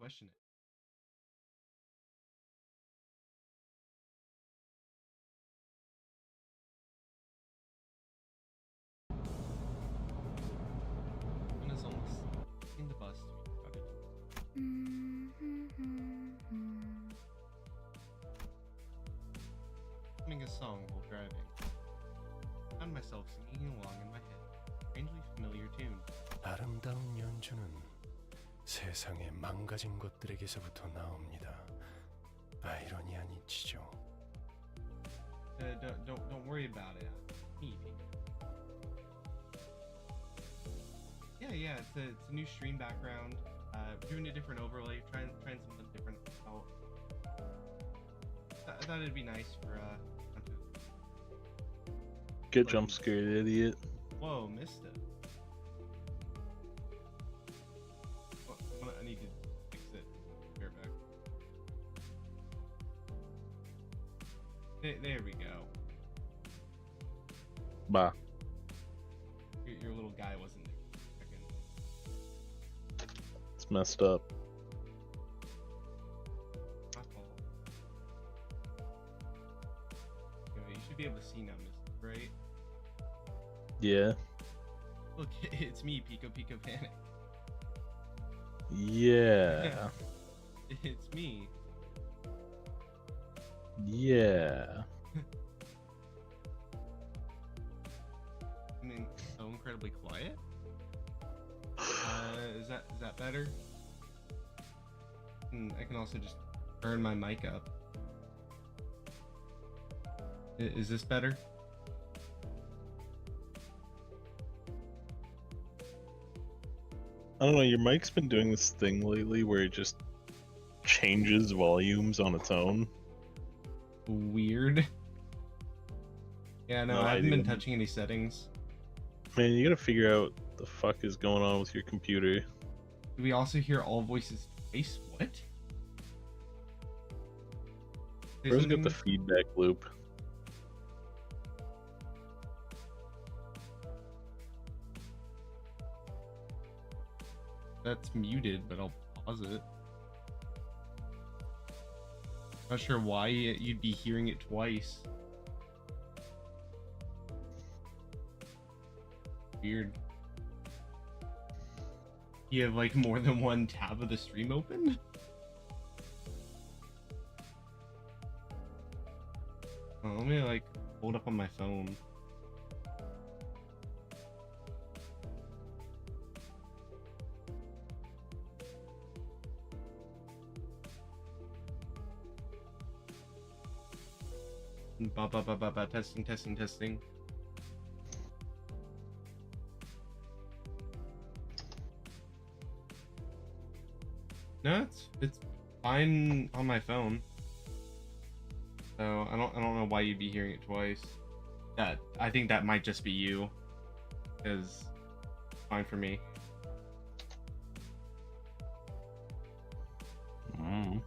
question it. One is almost in the bus to be crowded. Humming a song while driving. Found myself singing along in my head. Strangely familiar tune. 아름다운 연주는 세상의 망가진 것들에게서부터 나옵니다. 아이러니한 이치죠. Don't worry about it. Me. Yeah. It's a new stream background. Doing a different overlay. Trying something different out. I thought it'd be nice for Canto. Get jump scared, idiot. Whoa, missed it. I need to fix it. Bear back. There we go. Bah. Your little guy wasn't there. It's messed up. My fault. Anyway, you should be able to see now, Mister, right? Yeah. Look, it's me, Pico Panic. Yeah. It's me. Yeah. I mean, so incredibly quiet. Is that better? I can also just turn my mic up. Is this better? I don't know, your mic's been doing this thing lately where it just changes volumes on its own. Weird. Yeah, no, No I haven't been idea. touching any settings. Man, you gotta figure out what the fuck is going on with your computer. Do we also hear all voices twice? What? Say Where's got the something? feedback loop? That's muted, but I'll pause it. Not sure why you'd be hearing it twice. Weird. You have like more than one tab of the stream open? Oh, let me like hold up on my phone. Testing. No, it's fine on my phone. So I don't know why you'd be hearing it twice. I think that might just be you. Because fine for me. Mm.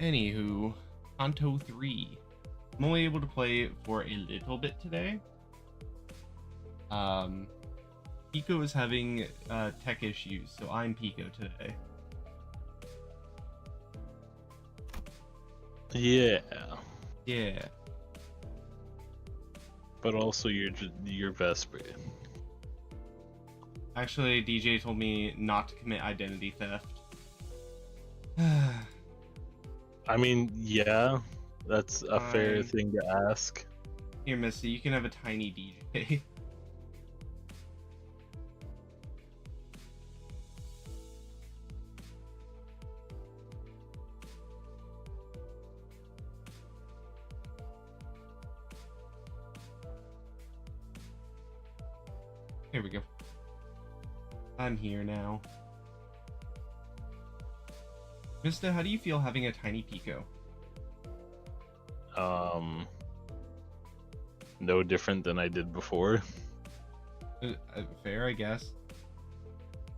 Anywho, Canto 3. I'm only able to play for a little bit today. Pico is having tech issues, so I'm Pico today. Yeah. Yeah. But also you're Vesper. Actually, DJ told me not to commit identity theft. I mean, yeah, that's a fair Fine. thing to ask. Here, Misty, you can have a tiny DJ. Here we go. I'm here now. Mista, how do you feel having a tiny Pico? No different than I did before. Fair, I guess.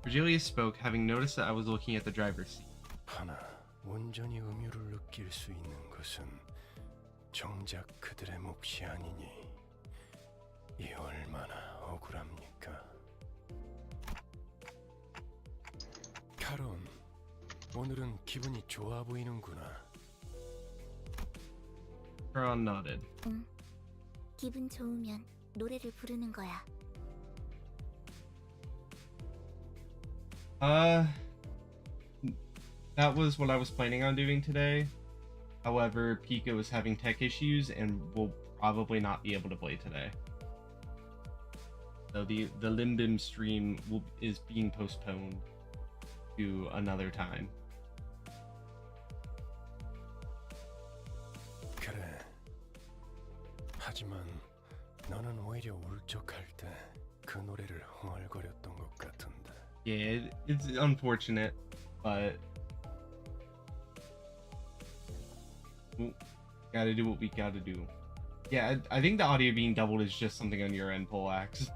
Virgilia spoke, having noticed that I was looking at the driver's seat. 하나, 온전히 음유를 느낄 수 있는 것은 정작 그들의 몫이 아니니 이 얼마나 억울합니까? 카론, 오늘은 기분이 좋아 보이는구나. Kron nodded. 응. 기분 좋으면 노래를 부르는 거야. That was what I was planning on doing today. However, Pika was having tech issues and will probably not be able to play today. So the Limbus stream is being postponed to another time. 그래. 하지만 너는 오히려 울적할 때 그 노래를 흥얼거렸던 것 같은데. Yeah, it's unfortunate, but gotta do what we gotta do. Yeah, I think the audio being doubled is just something on your end, Polax.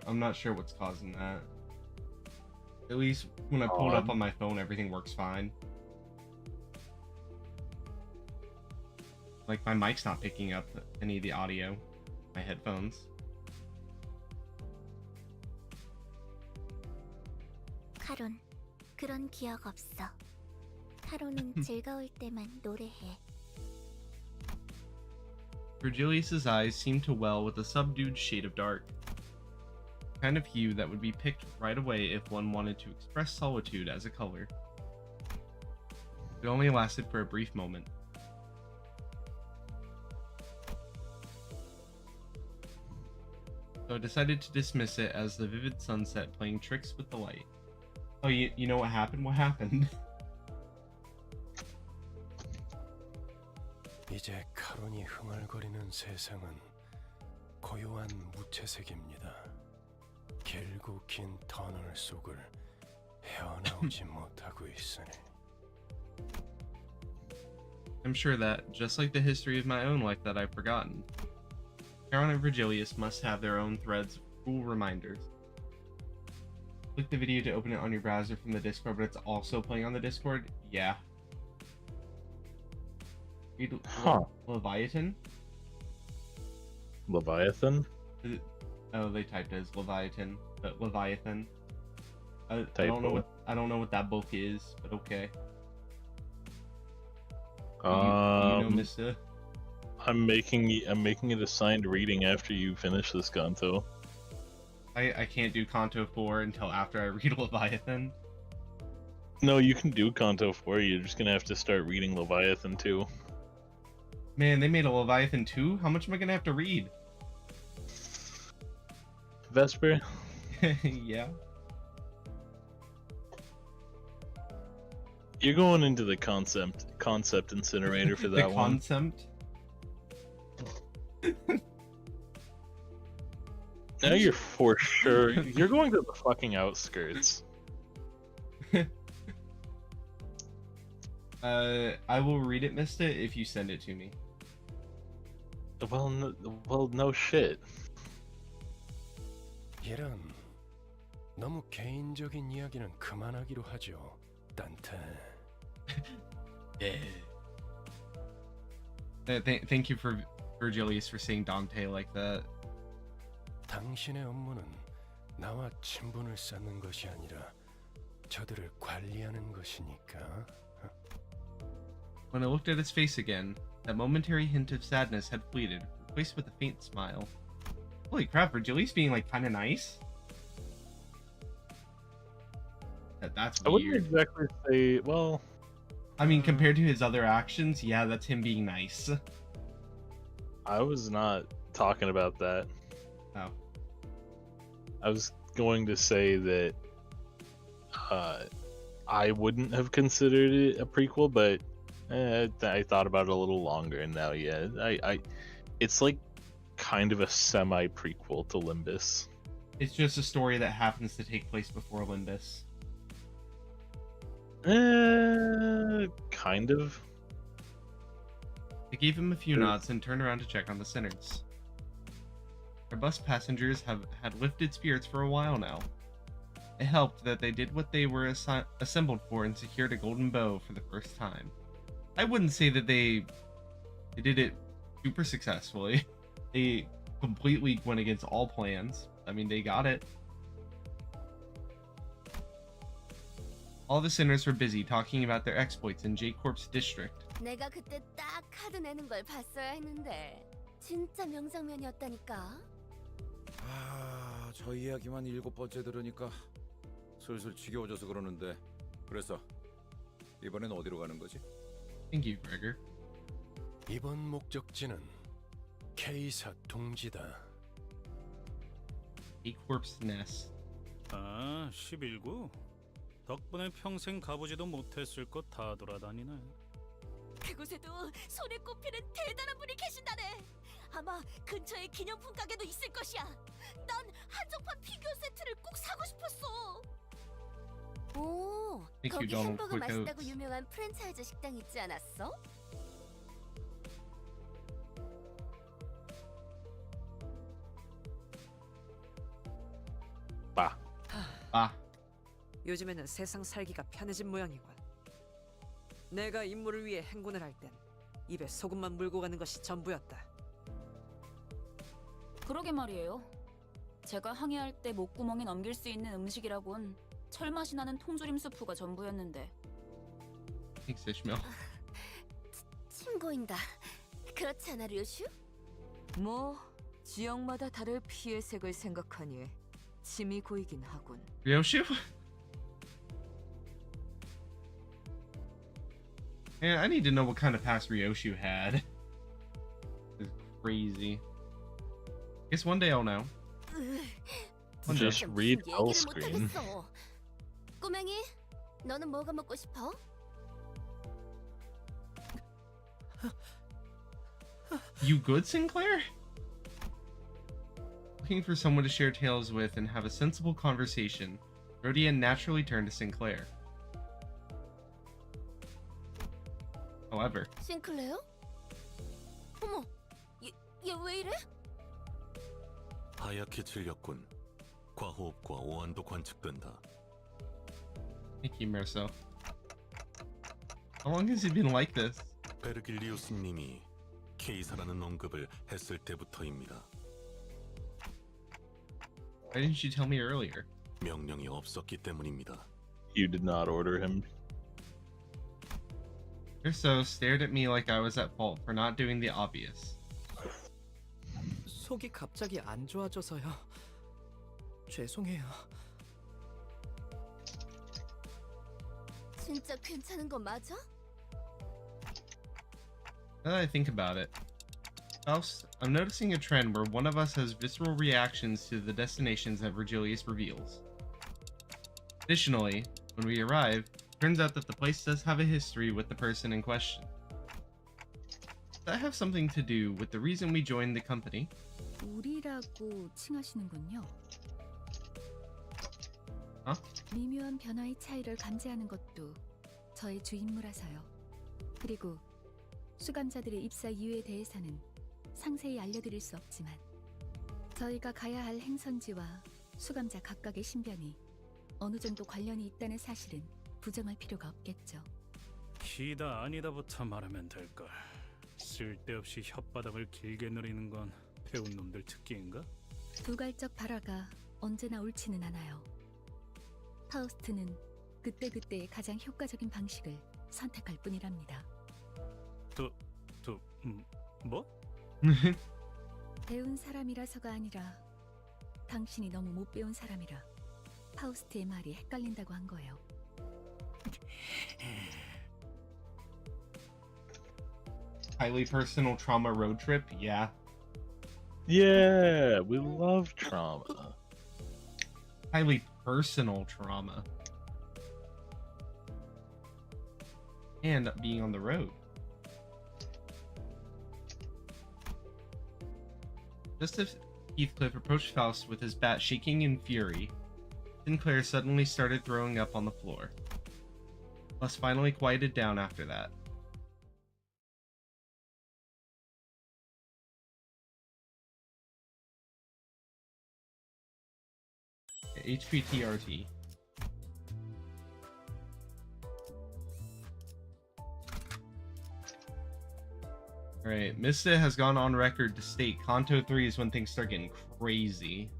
I'm not sure what's causing that. At least when I pulled up on my phone, everything works fine. Like, my mic's not picking up any of the audio. My headphones. 카론, 그런 기억 없어. 카론은 즐거울 때만 노래해. Virgilius's eyes seemed to well with a subdued shade of dark. The kind of hue that would be picked right away if one wanted to express solitude as a color. It only lasted for a brief moment. So I decided to dismiss it as the vivid sunset playing tricks with the light. Oh, you know what happened? What happened? 이제 카론이 흥얼거리는 세상은 고요한 무채색입니다. 길고 긴 터널 속을 헤어나오지 못하고 있으니. I'm sure that, just like the history of my own life that I've forgotten, Charon and Virgilius must have their own threads of cruel reminders. Click the video to open it on your browser from the Discord, but it's also playing on the Discord? Yeah. Read Leviathan? Leviathan? Oh, they typed it as Leviathan, but Leviathan. I don't know what that book is, but okay. You know, Mister. I'm making it assigned reading after you finish this Canto. I can't do Canto 4 until after I read Leviathan. No, you can do Canto 4. You're just gonna have to start reading Leviathan too. Man, they made a Leviathan 2? How much am I gonna have to read? Vesper? Yeah. You're going into the concept incinerator for that The one. concept? Now you're for sure. You're going to the fucking outskirts. I will read it, Mista, if you send it to me. Well, no shit. 이런 너무 개인적인 이야기는 그만하기로 하죠, 딴테. Thank you for Virgilius for saying Dante like that. 당신의 업무는 나와 친분을 쌓는 것이 아니라 저들을 관리하는 것이니까. When I looked at his face again, that momentary hint of sadness had fleeted, replaced with a faint smile. Holy crap, Virgilius being like kind of nice? That's I wouldn't weird. exactly say. Well, I mean, compared to his other actions, yeah, that's him being nice. I was not talking about that. Oh. I was going to say that I wouldn't have considered it a prequel, but I thought about it a little longer, and now, yeah, it's like kind of a semi-prequel to Limbus. It's just a story that happens to take place before Limbus. Kind of. I gave him a few nods and turned around to check on the sinners. Our bus passengers have had lifted spirits for a while now. It helped that they did what they were assembled for and secured a golden bow for the first time. I wouldn't say that they did it super successfully. They completely went against all plans. I mean, they got it. All the sinners were busy talking about their exploits in J-Corp's district. 내가 그때 딱 카드 내는 걸 봤어야 했는데 진짜 명장면이었다니까. 아, 저 이야기만 7번째 들으니까 슬슬 지겨워져서 그러는데. 그래서 이번엔 어디로 가는 거지? Thank you, Gregor. 이번 목적지는 K사 둥지다. J-Corp's nest. 아, 11구? 덕분에 평생 가보지도 못했을 곳 다 돌아다니네. 그곳에도 손에 꼽히는 대단한 분이 계신다네. 아마 근처에 기념품 가게도 있을 것이야. 난 한정판 피규어 세트를 꼭 사고 싶었어. 오, Thank you, 거기 Donald. 햄버거 Quick 맛있다고 notes. 유명한 프랜차이즈 식당 있지 않았어? Bah. Ah, 요즘에는 세상 살기가 편해진 모양이군. 내가 임무를 위해 행군을 할 땐 입에 소금만 물고 가는 것이 전부였다. 그러게 말이에요. 제가 항해할 때 목구멍에 넘길 수 있는 음식이라곤 철맛이 나는 통조림 수프가 전부였는데. thanks, Ishmael. 침 고인다. 그렇지 않아, 류슈? 뭐 지역마다 다를 피의 색을 생각하니 침이 고이긴 하군. Ryoshu? Man, I need to know what kind of past Ryoshu had. It's crazy. Guess one day I'll know. One day. Just read 무슨 Hell 얘기를 Screen. 못하겠어. 꼬맹이, 너는 뭐가 먹고 싶어? You good, Sinclair? Looking for someone to share tales with and have a sensible conversation, Rhodia naturally turned to Sinclair. However, 싱클레어? 어머, 얘 왜 이래? 하얗게 질렸군. 과호흡과 오한도 관측된다. thank you, Merso. How long has he been like this? 베르길리우스님이 케이사라는 언급을 했을 때부터입니다. Why didn't you tell me earlier? 명령이 없었기 때문입니다. You did not order him. Merso stared at me like I was at fault for not doing the obvious. 속이 갑자기 안 좋아져서요. 죄송해요. 진짜 괜찮은 거 맞아? Now that I think about it, Faust, I'm noticing a trend where one of us has visceral reactions to the destinations that Virgilius reveals. Additionally, when we arrive, it turns out that the place does have a history with the person in question. Does that have something to do with the reason we joined the company? 우리라고 칭하시는군요. 어? 미묘한 변화의 차이를 감지하는 것도 저의 주 임무라서요. 그리고 수감자들의 입사 이유에 대해서는 상세히 알려드릴 수 없지만 저희가 가야 할 행선지와 수감자 각각의 신변이 어느 정도 관련이 있다는 사실은 부정할 필요가 없겠죠. 시다 아니다부터 말하면 될걸. 쓸데없이 혓바닥을 길게 누리는 건 배운 놈들 특기인가? 두갈적 발화가 언제나 옳지는 않아요. 파우스트는 그때그때 가장 효과적인 방식을 선택할 뿐이랍니다. 뭐? 배운 사람이라서가 아니라 당신이 너무 못 배운 사람이라 파우스트의 말이 헷갈린다고 한 거예요. Highly personal trauma road trip? Yeah. Yeah, we love trauma. Highly personal trauma. And being on the road. Just as Heathcliff approached Faust with his bat shaking in fury, Sinclair suddenly started throwing up on the floor. Plus finally quieted down after that. HPTRT. All right, Mista has gone on record to state Canto 3 is when things start getting crazy.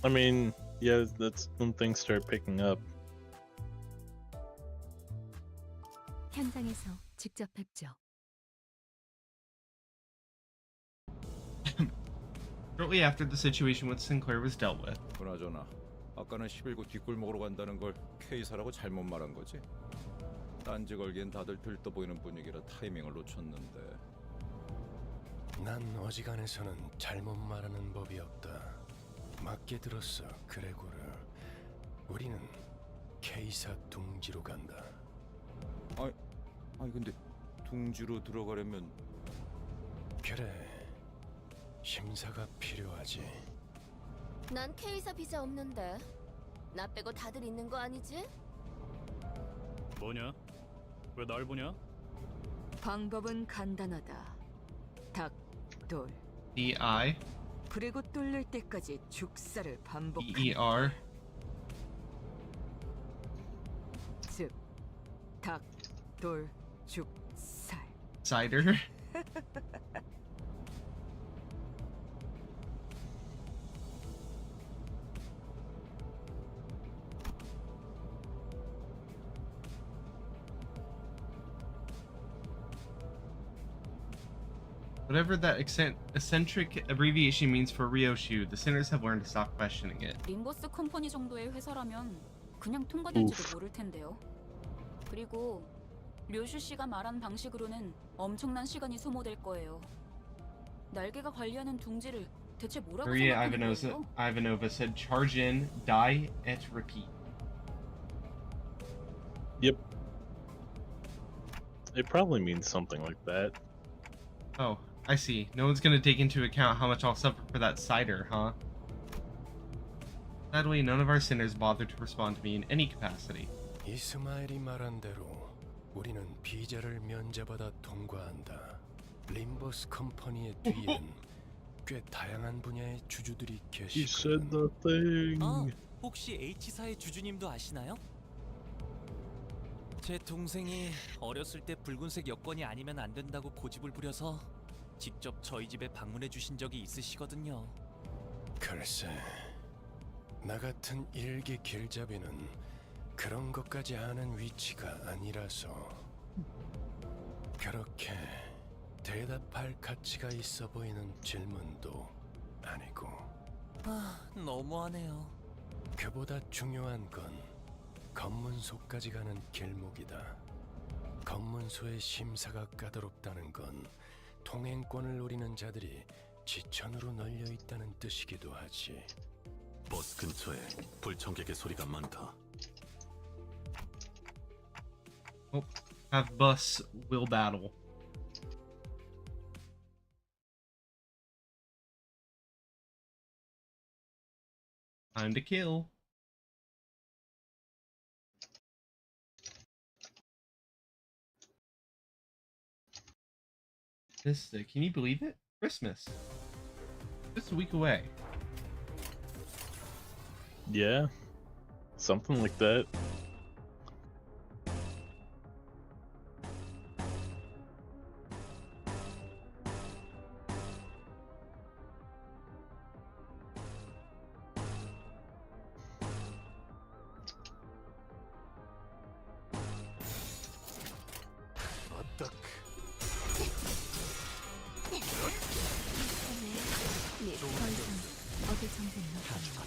I mean, yeah, that's when things start picking up. 현장에서 직접 뵙죠. Shortly after the situation with Sinclair was dealt with. 그나저나 아까는 11구 뒷골목으로 간다는 걸 K사라고 잘못 말한 거지? 딴지 걸기엔 다들 들떠 보이는 분위기라 타이밍을 놓쳤는데. 난 어지간해서는 잘못 말하는 법이 없다. 맞게 들었어, 그레고르. 우리는 K사 둥지로 간다. 아니 근데 둥지로 들어가려면 그래, 심사가 필요하지. 난 K사 비자 없는데. 나 빼고 다들 있는 거 아니지? 뭐냐? 왜 날 보냐? 방법은 간단하다. 닭, 돌. D-I. 그리고 뚫릴 때까지 죽사를 반복한다. E-E-R. 즉, 닭, 돌, 죽, 살. Cider. Whatever that eccentric abbreviation means for Ryoshu, the sinners have learned to stop questioning it. 림버스 컴퍼니 정도의 회사라면 그냥 통과될지도 우프. 모를 텐데요. 그리고 료슈 씨가 말한 방식으로는 엄청난 시간이 소모될 거예요. 날개가 관리하는 둥지를 대체 뭐라고 Maria 생각하는 거예요? Ivanova said, "Charge in, die, et repeat." Yep. It probably means something like that. Oh, I see. No one's gonna take into account how much I'll suffer for that cider, huh? Sadly, none of our sinners bothered to respond to me in any capacity. 이스마엘이 말한 대로 우리는 비자를 면제받아 통과한다. 림버스 컴퍼니의 뒤엔 꽤 다양한 분야의 주주들이 He said 계시거든. nothing. 혹시 H사의 주주님도 아시나요? 제 동생이 어렸을 때 붉은색 여권이 아니면 안 된다고 고집을 부려서 직접 저희 집에 방문해 주신 적이 있으시거든요. 글쎄, 나 같은 일개 길잡이는 그런 것까지 아는 위치가 아니라서 그렇게 대답할 가치가 있어 보이는 질문도 아니고. 너무하네요. 그보다 중요한 건 검문소까지 가는 길목이다. 검문소의 심사가 까다롭다는 건 통행권을 노리는 자들이 지천으로 널려 있다는 뜻이기도 하지. 버스 근처에 불청객의 소리가 많다. Oh, have bus will battle. Time to kill. Can you believe it? Christmas. Just a week away. Yeah, something like that. 더 이상 얻을 정보는 없다.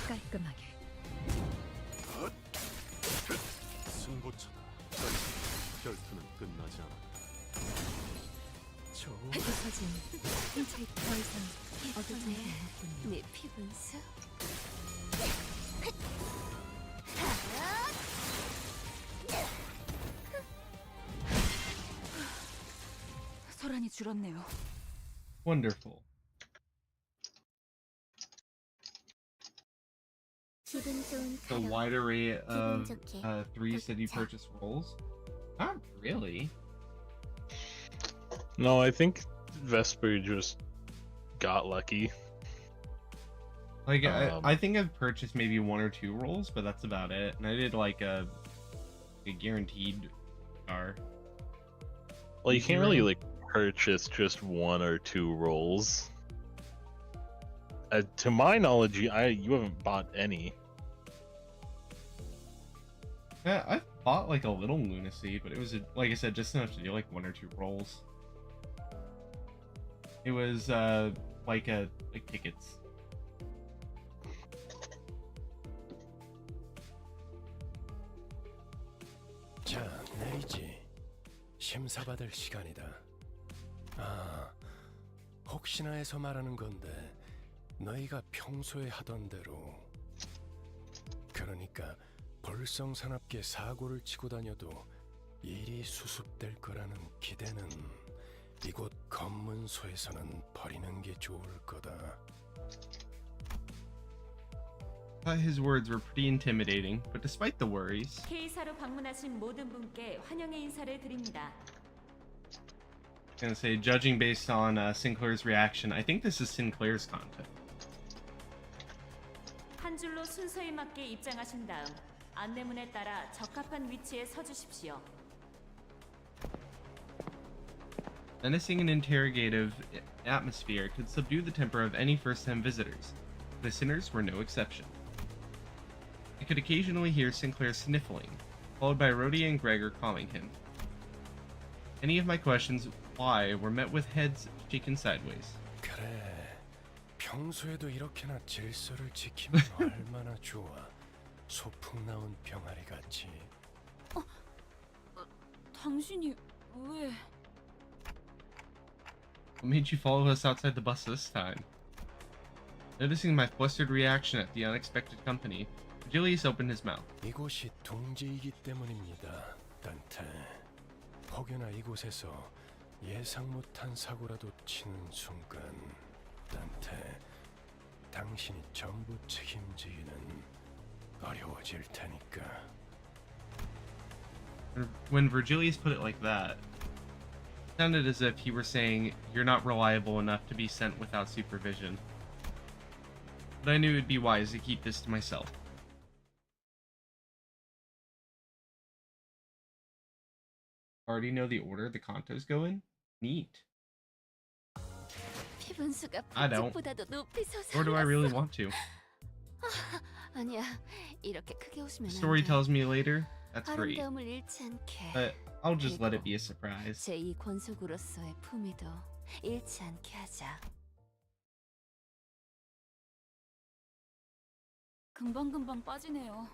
깔끔하게. 승부처다. 결투는 끝나지 않아. 부서진 흰차이 더 이상 얻을 정보는 없군요. 네 피분수. 소란이 줄었네요. Wonderful. 기분 좋은 The 가로. wide array of 좋게. 3 city 자. purchase rolls. Not really. No, I think Vesper just got lucky. Like, I think I've purchased maybe 1 or 2 rolls, but that's about it. And I did like a guaranteed car. Well, you can't really like purchase just 1 or 2 rolls. To my knowledge, you haven't bought any. Yeah, I've bought like a little lunacy, but it was like I said, just enough to do like 1 or 2 rolls. It was like tickets. 자, 내리지. 심사받을 시간이다. 아, 혹시나 해서 말하는 건데 너희가 평소에 하던 대로, 그러니까 볼성사납게 사고를 치고 다녀도 일이 수습될 거라는 기대는 이곳 검문소에서는 버리는 게 좋을 거다. I thought his words were pretty intimidating, but despite the worries, K사로 방문하신 모든 분께 환영의 인사를 드립니다. I'm gonna say, judging based on Sinclair's reaction, I think this is Sinclair's content. 한 줄로 순서에 맞게 입장하신 다음 안내문에 따라 적합한 위치에 서주십시오. Menacing and interrogative atmosphere could subdue the temper of any first-time visitors. The sinners were no exception. I could occasionally hear Sinclair sniffling, followed by Rhodey and Gregor calming him. Any of my questions why were met with heads shaken sideways. 그래, 평소에도 이렇게나 질서를 지키면 얼마나 좋아. 소풍 나온 병아리 같이. 당신이 왜... What made you follow us outside the bus this time? Noticing my flustered reaction at the unexpected company, Julius opened his mouth. 이곳이 둥지이기 때문입니다, 단테. 혹여나 이곳에서 예상 못한 사고라도 치는 순간, 단테, 당신이 전부 책임지기는 어려워질 테니까. When Virgilius put it like that, it sounded as if he were saying, "You're not reliable enough to be sent without supervision." But I knew it would be wise to keep this to myself. Already know the order the Cantos go in? Neat. 피분수가 I don't. 북쪽보다도 높이 Or do I really 솟아올랐어. want to? 아니야, 이렇게 크게 웃으면 The 안 story 돼. tells me later. That's great. 아름다움을 잃지 않게. But I'll just let it be a surprise. 제2 권속으로서의 품위도 잃지 않게 하자. 금방금방 빠지네요.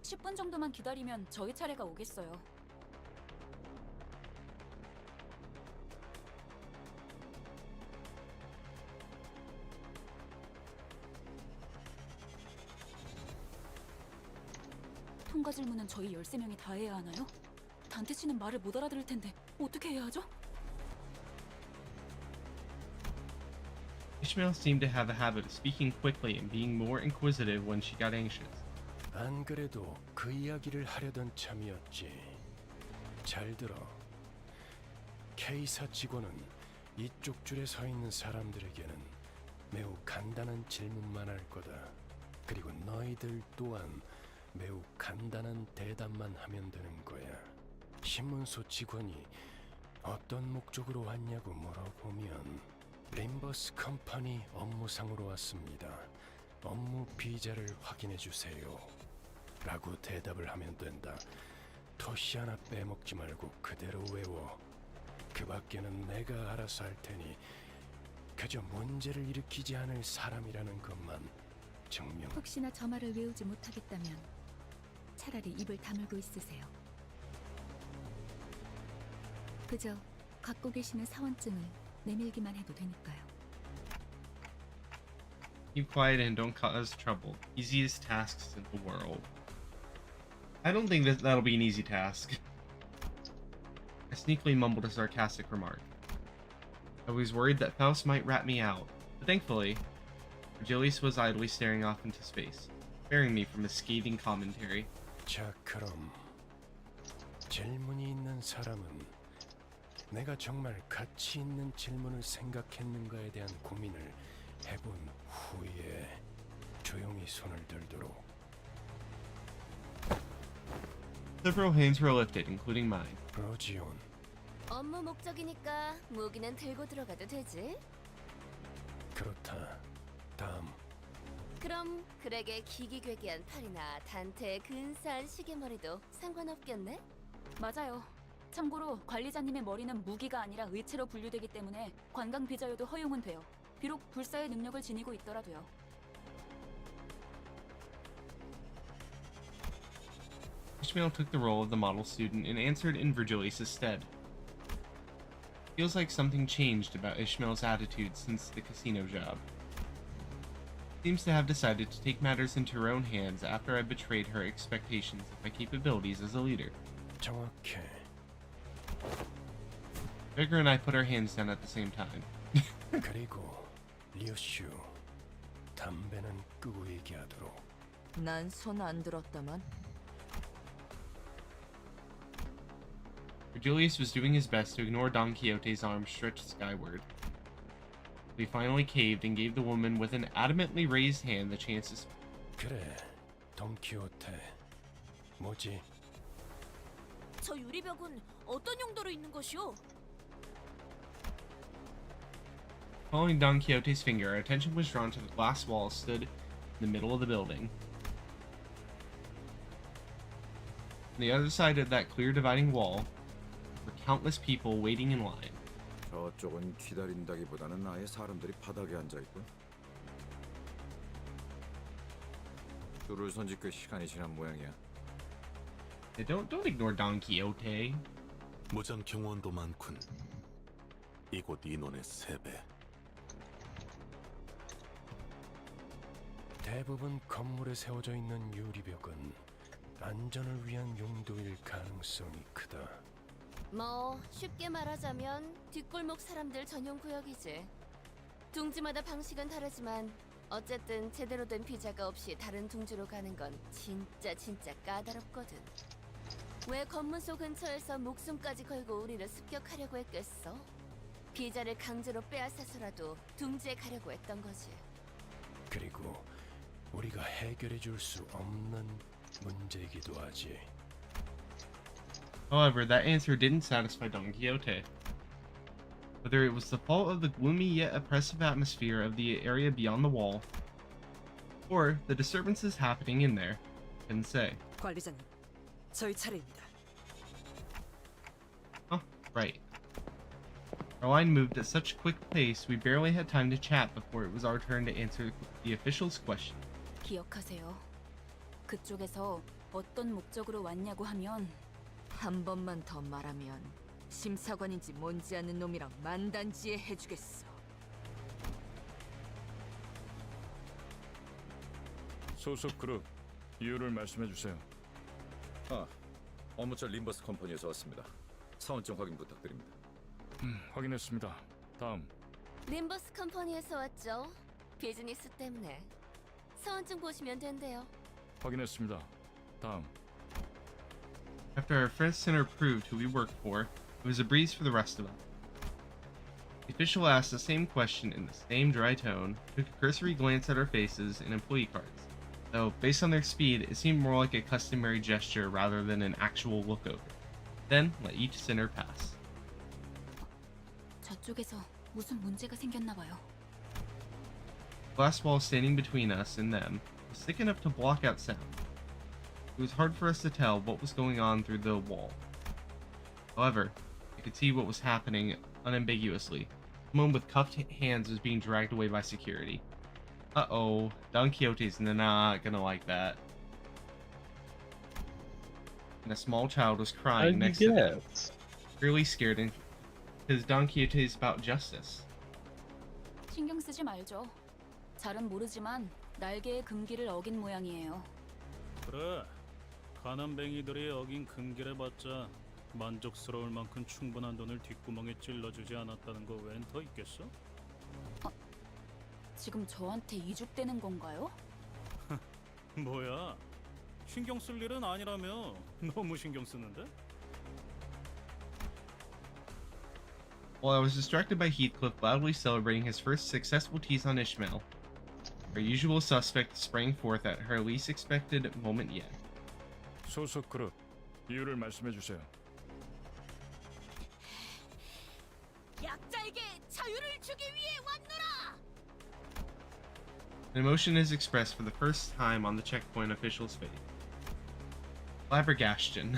10분 정도만 기다리면 저희 차례가 오겠어요. 통과 질문은 저희 13명이 다 해야 하나요? 단테 씨는 말을 못 알아들을 텐데 어떻게 해야 하죠? Ishmael seemed to have a habit of speaking quickly and being more inquisitive when she got anxious. 안 그래도 그 이야기를 하려던 참이었지. 잘 들어. K사 직원은 이쪽 줄에 서 있는 사람들에게는 매우 간단한 질문만 할 거다. 그리고 너희들 또한 매우 간단한 대답만 하면 되는 거야. 신문소 직원이 어떤 목적으로 왔냐고 물어보면 림버스 컴퍼니 업무상으로 왔습니다. 업무 비자를 확인해 주세요. 라고 대답을 하면 된다. 토시 하나 빼먹지 말고 그대로 외워. 그 밖에는 내가 알아서 할 테니 그저 문제를 일으키지 않을 사람이라는 것만 증명. 혹시나 저 말을 외우지 못하겠다면 차라리 입을 다물고 있으세요. 그저 갖고 계시는 사원증을 내밀기만 해도 되니까요. Keep quiet and don't cause trouble. Easiest tasks in the world. I don't think that'll be an easy task. I sneakily mumbled a sarcastic remark. I was worried that Faust might rat me out, but thankfully, Virgilius was idly staring off into space, sparing me from a scathing commentary. 자, 그럼 질문이 있는 사람은 내가 정말 가치 있는 질문을 생각했는가에 대한 고민을 해본 후에 조용히 손을 들도록. Several hands were lifted, including mine. 로지온. 업무 목적이니까 무기는 들고 들어가도 되지? 그렇다. 다음. 그럼 그렉의 기기괴기한 팔이나 단테의 근사한 시계머리도 상관없겠네? 맞아요. 참고로 관리자님의 머리는 무기가 아니라 의체로 분류되기 때문에 관광 비자여도 허용은 돼요. 비록 불사의 능력을 지니고 있더라도요. Ishmael took the role of the model student and answered in Virgilius' stead. Feels like something changed about Ishmael's attitude since the casino job. Seems to have decided to take matters into her own hands after I betrayed her expectations of my capabilities as a leader. 정확해. Vigor and I put our hands down at the same time. 그리고 리오슈, 담배는 끄고 얘기하도록. 난 손 안 들었다만. Virgilius was doing his best to ignore Don Quixote's arm stretched skyward. He finally caved and gave the woman with an adamantly raised hand the chance to speak. 그래, 돈키호테. 뭐지? 저 유리벽은 어떤 용도로 있는 것이오? Following Don Quixote's finger, our attention was drawn to the glass wall stood in the middle of the building. On the other side of that clear dividing wall were countless people waiting in line. 저쪽은 기다린다기보다는 아예 사람들이 바닥에 앉아 있군. 줄을 선지 꽤 시간이 지난 모양이야. Don't ignore Don Quixote. 무장 경호원도 많군. 이곳 인원의 3배. 대부분 건물에 세워져 있는 유리벽은 안전을 위한 용도일 가능성이 크다. 뭐 쉽게 말하자면 뒷골목 사람들 전용 구역이지. 둥지마다 방식은 다르지만 어쨌든 제대로 된 비자가 없이 다른 둥지로 가는 건 진짜 까다롭거든. 왜 검문소 근처에서 목숨까지 걸고 우리를 습격하려고 했겠어? 비자를 강제로 빼앗아서라도 둥지에 가려고 했던 거지. 그리고 우리가 해결해 줄 수 없는 문제이기도 하지. However, that answer didn't satisfy Don Quixote. Whether it was the fault of the gloomy yet oppressive atmosphere of the area beyond the wall, or the disturbances happening in there, couldn't say. 관리자님, 저희 차례입니다. Oh, right. Our line moved at such quick pace we barely had time to chat before it was our turn to answer the official's question. 기억하세요. 그쪽에서 어떤 목적으로 왔냐고 하면 한 번만 더 말하면 심사관인지 뭔지 아는 놈이랑 만단지에 해주겠어. 소속 그룹 이유를 말씀해 주세요. 업무차 림버스 컴퍼니에서 왔습니다. 사원증 확인 부탁드립니다. 확인했습니다. 다음. 림버스 컴퍼니에서 왔죠. 비즈니스 때문에. 사원증 보시면 된대요. 확인했습니다. 다음. After our first center proved who we worked for, it was a breeze for the rest of us. The official asked the same question in the same dry tone, took a cursory glance at our faces and employee cards, though, based on their speed, it seemed more like a customary gesture rather than an actual lookover. Then, let each center pass. 저쪽에서 무슨 문제가 생겼나 봐요. The glass wall standing between us and them was thick enough to block out sound. It was hard for us to tell what was going on through the wall. However, I could see what was happening unambiguously. Someone with cuffed hands was being dragged away by security. Uh-oh, Don Quixote's not gonna like that. And a small child was crying next to them, really scared because Don Quixote is about justice. 신경 쓰지 말죠. 잘은 모르지만 날개의 금기를 어긴 모양이에요. 그래, 가난뱅이들이 어긴 금기를 받자 만족스러울 만큼 충분한 돈을 뒷구멍에 찔러주지 않았다는 거 웬 더 있겠어? 지금 저한테 이죽되는 건가요? 뭐야, 신경 쓸 일은 아니라며. 너무 신경 쓰는데? While I was distracted by Heathcliff loudly celebrating his first successful tease on Ishmael, our usual suspect sprang forth at her least expected moment yet. 소속 그룹 이유를 말씀해 주세요. 약자에게 자유를 주기 위해 왔노라. An emotion is expressed for the first time on the checkpoint official's face. Flabbergastion.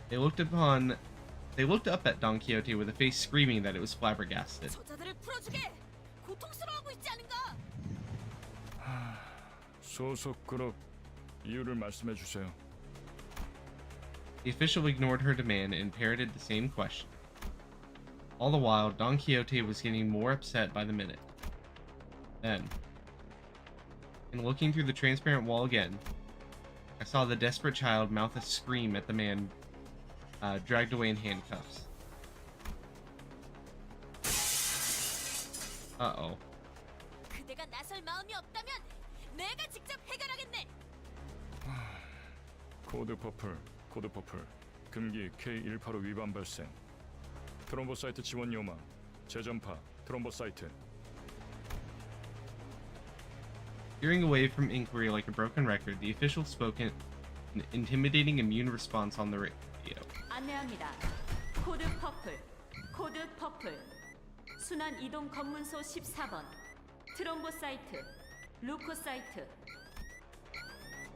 They looked up at Don Quixote with a face screaming that it was flabbergasted. 저자들을 풀어주게. 고통스러워하고 있지 않은가? 소속 그룹 이유를 말씀해 주세요. The official ignored her demand and parroted the same question. All the while, Don Quixote was getting more upset by the minute. Then, in looking through the transparent wall again, I saw the desperate child mouth a scream at the man dragged away in handcuffs. Uh-oh. 그대가 나설 마음이 없다면 내가 직접 해결하겠네. 코드 퍼플 금기 K185 위반 발생. 트럼보 사이트 지원 요망. 재전파 트럼보 사이트. Steering away from inquiry like a broken record, the official spoke in an intimidating immune response on the radio. 안내합니다. 코드 퍼플. 순환 이동 검문소 14번. 트럼보 사이트. 루코 사이트.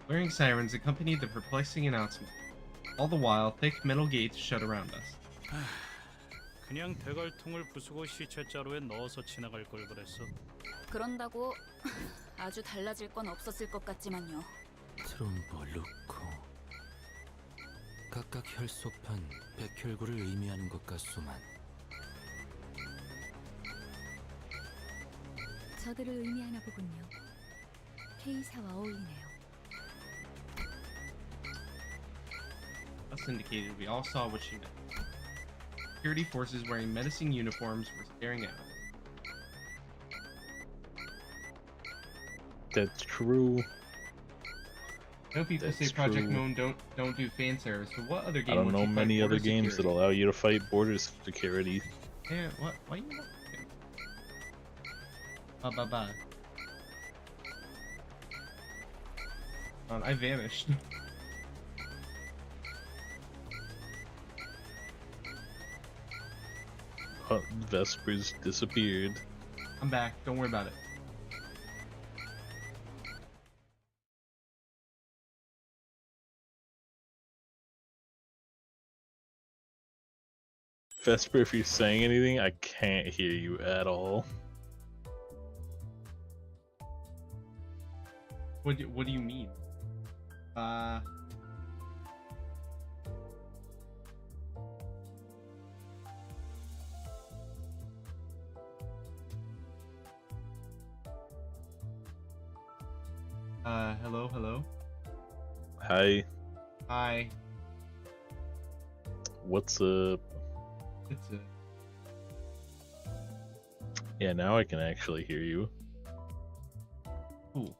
Blaring sirens accompanied the perplexing announcement. All the while, thick metal gates shut around us. 그냥 대갈통을 부수고 시체자루에 넣어서 지나갈 걸 그랬어. 그런다고 아주 달라질 건 없었을 것 같지만요. 트롬보, 루코 각각 혈속판, 백혈구를 의미하는 것 같소만. 저들을 의미하나 보군요. K사와 어울리네요. Thus indicated, we all saw what she meant. Security forces wearing menacing uniforms were staring at us. That's true. I know people say Project Moon don't do fan service, but what other game? I don't would know you fight many border other games that security? allow you to fight border security. Yeah, what? Why you not? Bye. I vanished. Vespers disappeared. I'm back. Don't worry about it. Vesper, if you're saying anything, I can't hear you at all. What do you mean? Hello? Hi. Hi. What's up? It's a... Yeah, now I can actually hear you. Cool.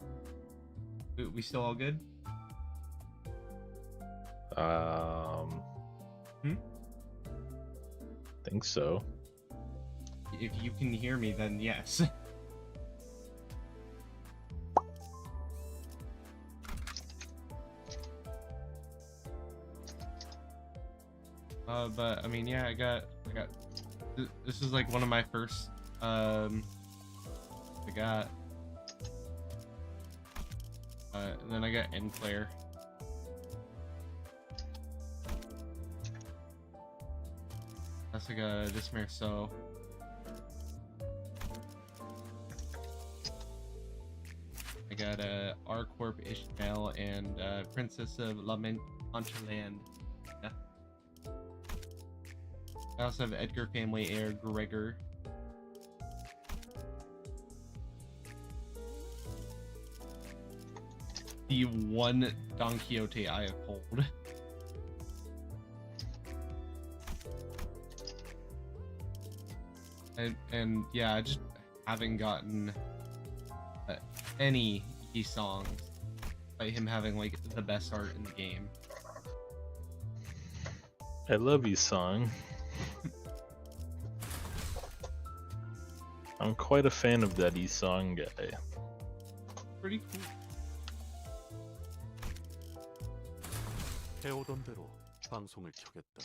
We still all good? Think so. If you can hear me, then yes. But I mean, yeah, I got. This is like one of my first. I got. And then I got Enclair. I also got Dismerceau. I got R-Corp Ishmael and Princess of Lament Enchland. Yeah. I also have Edgar family heir Gregor. The one Don Quixote I have pulled. And yeah, I just haven't gotten any Yi songs by him having like the best art in the game. I love you, song. I'm quite a fan of that Isong guy. Pretty cool. 해오던 대로 방송을 켜겠다.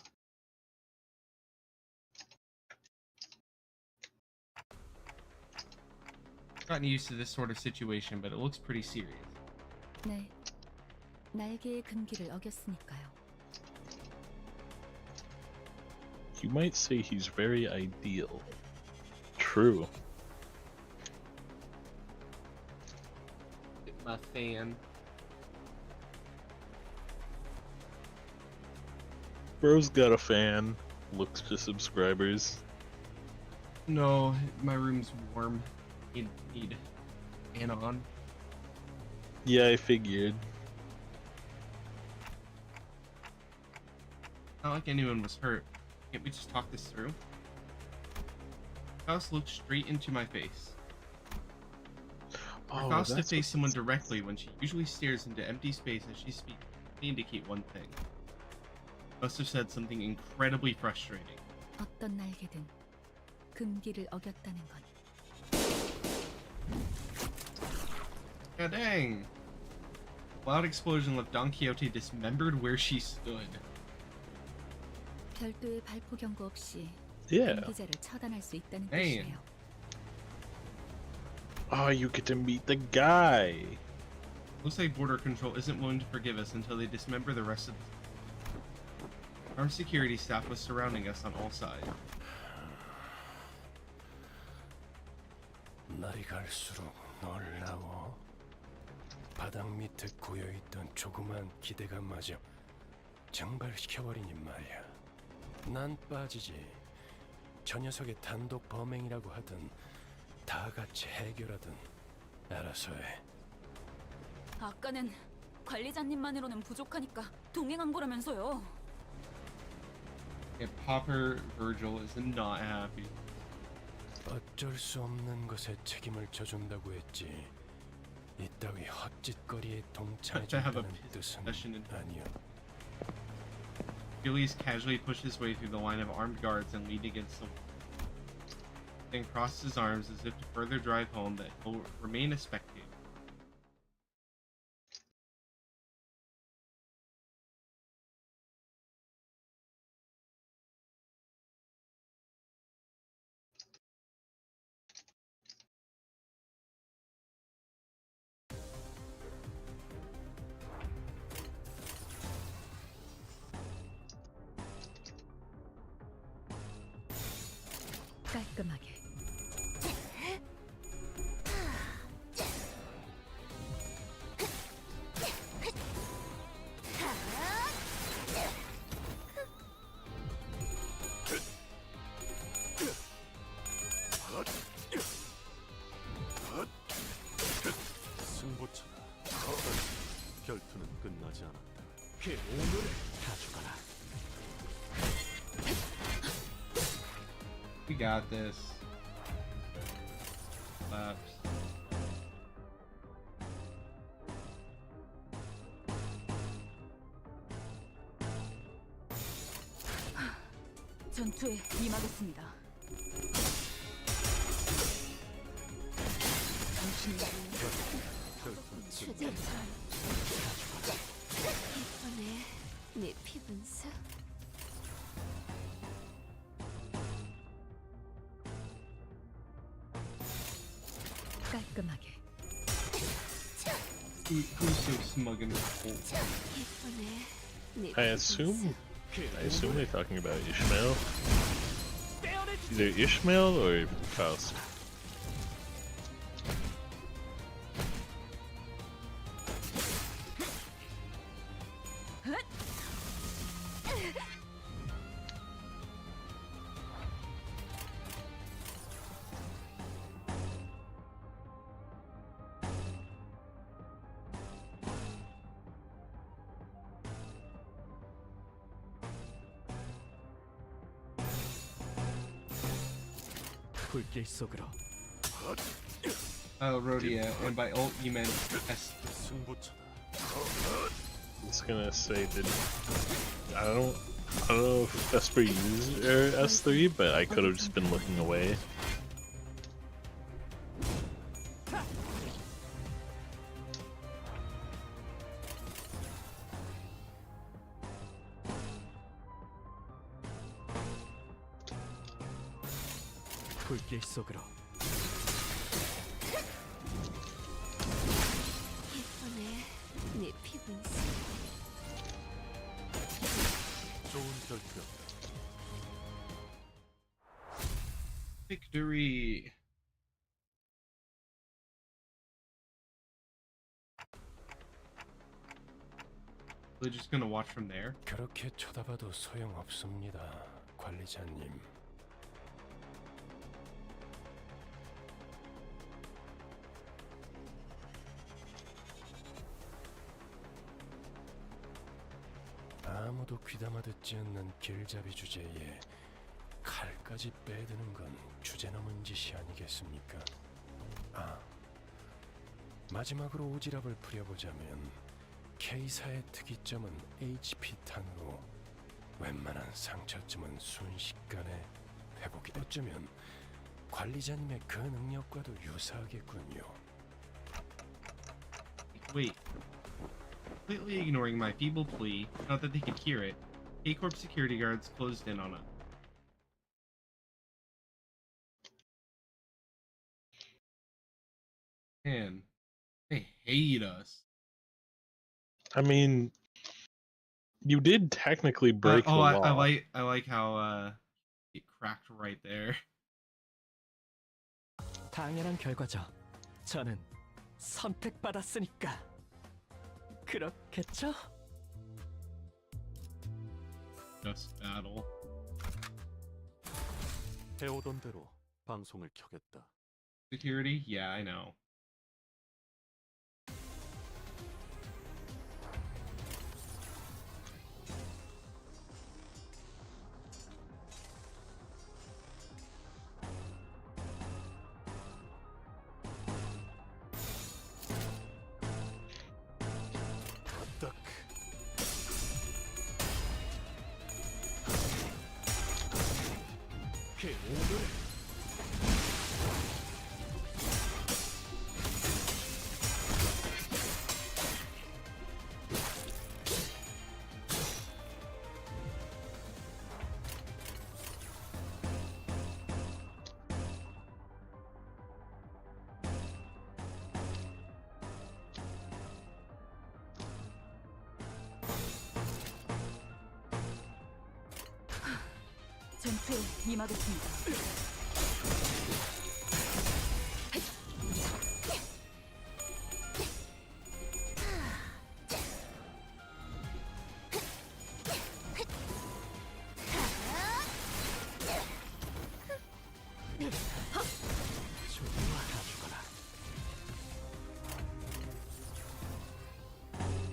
Gotten used to this sort of situation, but it looks pretty serious. 네, 날개의 금기를 어겼으니까요. You might say he's very ideal. True. My fan. Bro's got a fan. Looks to subscribers. No, my room's warm. Need fan on. Yeah, I figured. Not like anyone was hurt. Can't we just talk this through? Faust looked straight into my face. For Faust to face someone directly when she usually stares into empty space as she speaks may indicate one thing. Must have said something incredibly frustrating. 어떤 날개든 금기를 어겼다는 건 God dang! Loud explosion left Don Quixote dismembered where she stood. 별도의 발포 경고 없이 Yeah. 금기자를 처단할 수 있다는 Dang. 뜻이에요. Oh, you get to meet the guy. Looks like Border Control isn't willing to forgive us until they dismember the rest of the... Our security staff was surrounding us on all sides. 날이 갈수록 놀라워. 바닥 밑에 고여있던 조그만 기대감마저 증발시켜버리니 말이야. 난 빠지지. 저 녀석의 단독 범행이라고 하든 다 같이 해결하든 알아서 해. 아까는 관리자님만으로는 부족하니까 동행한 거라면서요. Yeah, Popper Virgil is not happy. 어쩔 수 없는 것에 책임을 져준다고 했지. 이따위 헛짓거리에 동참해준다는 뜻은 아니야. Achilles casually pushed his way through the line of armed guards and leaned against the wall. Then crossed his arms as if to further drive home that he'll remain a spectator. 깔끔하게. 승부처다. 결투는 끝나지 않았다. 그 오늘을 가져가라. We got this. Laps. 전투에 임하겠습니다. 결투는 이번에 네 피분수 깔끔하게. Who's so smug in this hole? 이번에 네 I assume they're talking about Ishmael. Either Ishmael or Faust. 불길 속으로. Oh, Rhodia, and by ult you meant S. 승부처다. I was gonna say, I don't know if Esper used S3, but I could have just been looking away. 불길 속으로. 이번에 네 피부인스. 좋은 결투. Victory. We're just gonna watch from there. 그렇게 쳐다봐도 소용없습니다, 관리자님. 아무도 귀담아 듣지 않는 길잡이 주제에 칼까지 빼드는 건 주제넘은 짓이 아니겠습니까? 아, 마지막으로 오지랖을 부려보자면 K사의 특이점은 HP 탄으로 웬만한 상처쯤은 순식간에 회복이 어쩌면 관리자님의 그 능력과도 유사하겠군요. Wait. Completely ignoring my feeble plea, not that they could hear it, K-Corp security guards closed in on us. Man, they hate us. I mean, you did technically break the law. I like how it cracked right there. 당연한 결과죠. 저는 선택받았으니까. 그렇겠죠? Just battle. 해오던 대로 방송을 켜겠다. Security? Yeah, I know. 전투에 임하겠습니다.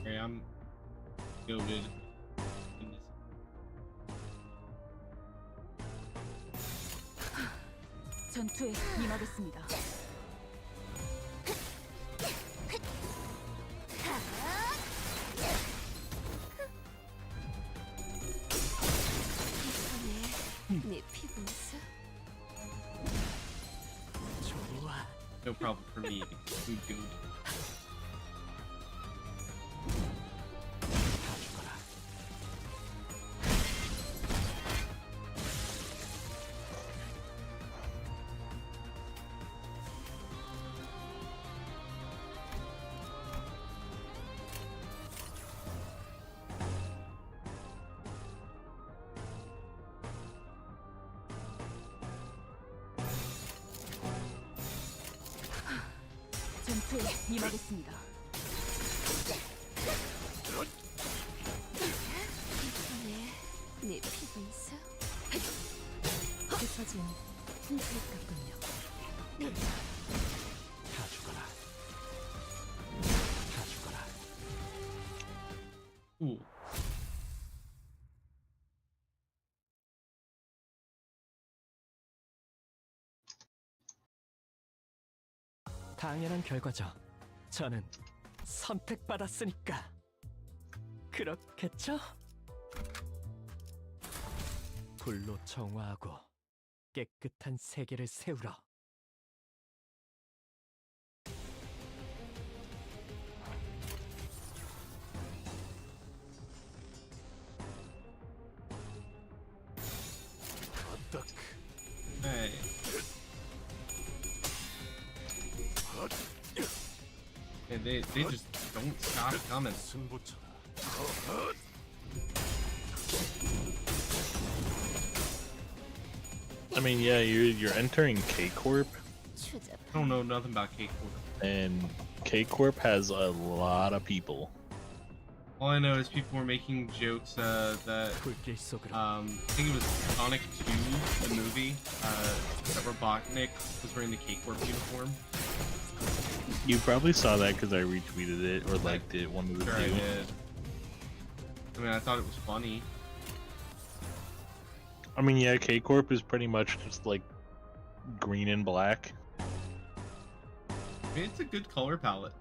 Okay, I'm goaded. 전투에 임하겠습니다. 이번에 네 피부인스. 좋아. No problem for me because we goaded. 전투에 임하겠습니다. 이번에 네 피부인스. 깊어진 흰색 같군요. 다 죽어라. 다 죽어라. Ooh. 당연한 결과죠. 저는 선택받았으니까. 그렇겠죠? 불로 정화하고 깨끗한 세계를 세우러. Hey. And they just don't stop coming. I mean, yeah, you're entering K Corp, I don't know nothing about K Corp. and K Corp has a lot of people. All I know is people were making jokes that I think it was Sonic 2, the movie, that Robotnik was wearing the K Corp uniform. You probably saw that because I retweeted it or liked it. One of the Sure two. I did. I mean, I thought it was funny. I mean, yeah, K Corp is pretty much just like green and black. I mean, it's a good color palette.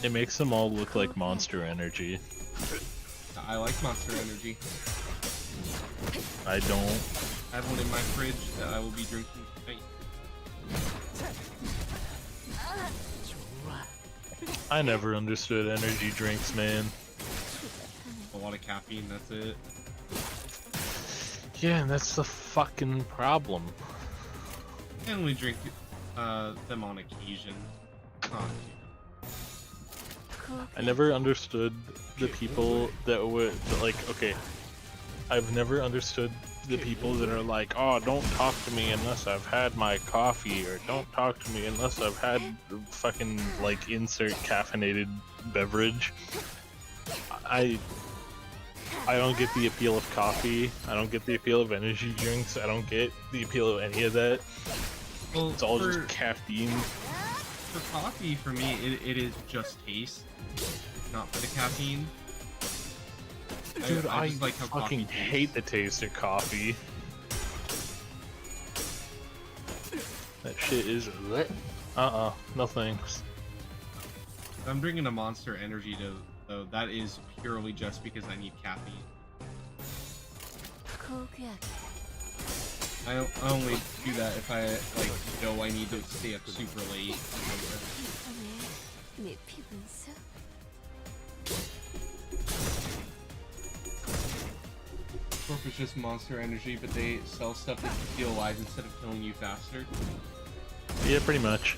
It makes them all look like Monster Energy. I like Monster Energy. I don't. I have one in my fridge that I will be drinking tonight. I never understood energy drinks, man. A lot of caffeine, that's it. Yeah, and that's the fucking problem. I only drink them on occasion. I never understood the people that would like. Okay, I've never understood the people that are like, "Oh, don't talk to me unless I've had my coffee," or "Don't talk to me unless I've had fucking like insert caffeinated beverage." I don't get the appeal of coffee. I don't get the appeal of energy drinks. I don't get the appeal of any of that. Well, it's all just caffeine. For coffee, for me, it is just taste, not for the caffeine. Dude, I just like how fucking coffee hate the taste of coffee. That shit is lit. No thanks. I'm drinking a Monster Energy though. That is purely just because I need caffeine. I only do that if I like know I need to stay up super late. Corp is just Monster Energy, but they sell stuff that keeps you alive instead of killing you faster. Yeah, pretty much.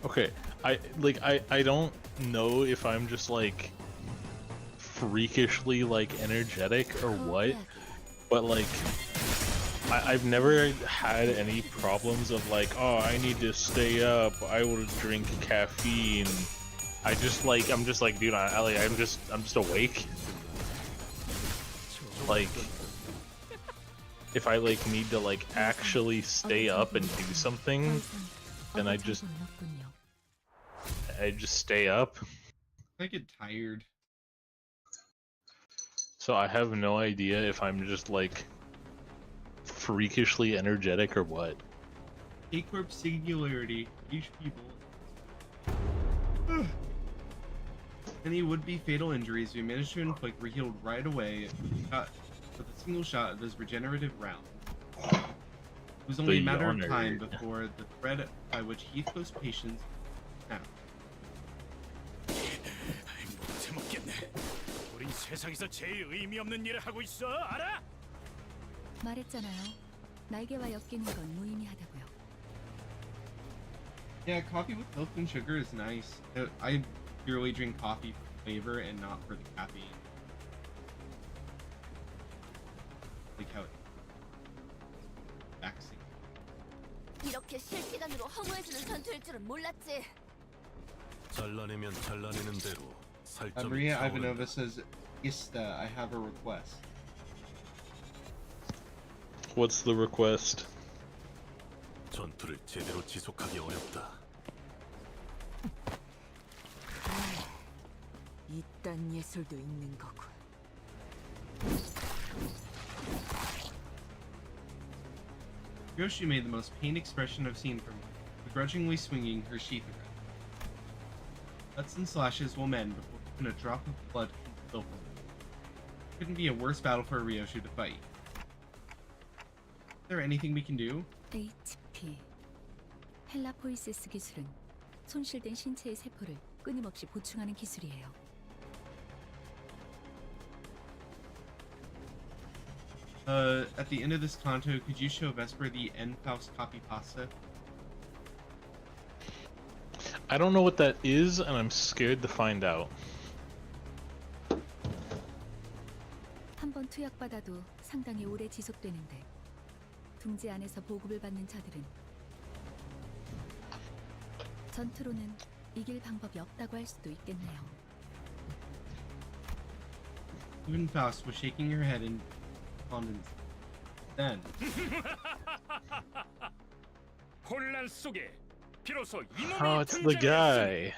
Okay, I don't know if I'm just like freakishly like energetic or what, but like I've never had any problems of like, oh, I need to stay up, I will drink caffeine. I'm just like, dude, I'm just awake. Like, if I like need to like actually stay up and do something, then I just stay up. I get tired. So I have no idea if I'm just like freakishly energetic or what. K-Corp singularity. Each people. Any would-be fatal injuries we managed to inflict were healed right away with a single shot of those regenerative rounds. It was only a matter of time before the thread by which Heath Coast patients snapped. 우린 세상에서 제일 의미 없는 일을 하고 있어, 알아? 말했잖아요. 날개와 엮이는 건 무의미하다고요. Yeah, coffee with milk and sugar is nice. I purely drink coffee for flavor and not for the caffeine. Like how it vaccine. 이렇게 실시간으로 허무해지는 전투일 줄은 몰랐지. 잘라내면 잘라내는 대로 살점이 Maria 차오른다. Ivanova says, Ista, I have a request. What's the request? 전투를 제대로 지속하기 어렵다. 이딴 예술도 있는 거군. Yoshi made the most pained expression I've seen from her, begrudgingly swinging her sheath around. Cuts and slashes will mend before even a drop of blood can spill from them. Couldn't be a worse battle for a Ryoshu to fight. Is there anything we can do? HP. 헬라포이세스 기술은 손실된 신체의 세포를 끊임없이 보충하는 기술이에요. At the end of this Canto, could you show Vesper the Faust copy pasta? I don't know what that is, and I'm scared to find out. 한 번 투약받아도 상당히 오래 지속되는데 둥지 안에서 보급을 받는 자들은 전투로는 이길 방법이 없다고 할 수도 있겠네요. Even Faust was shaking her head in despondence. Then, 혼란 속에 비로소 Oh, 이놈이 it's the guy.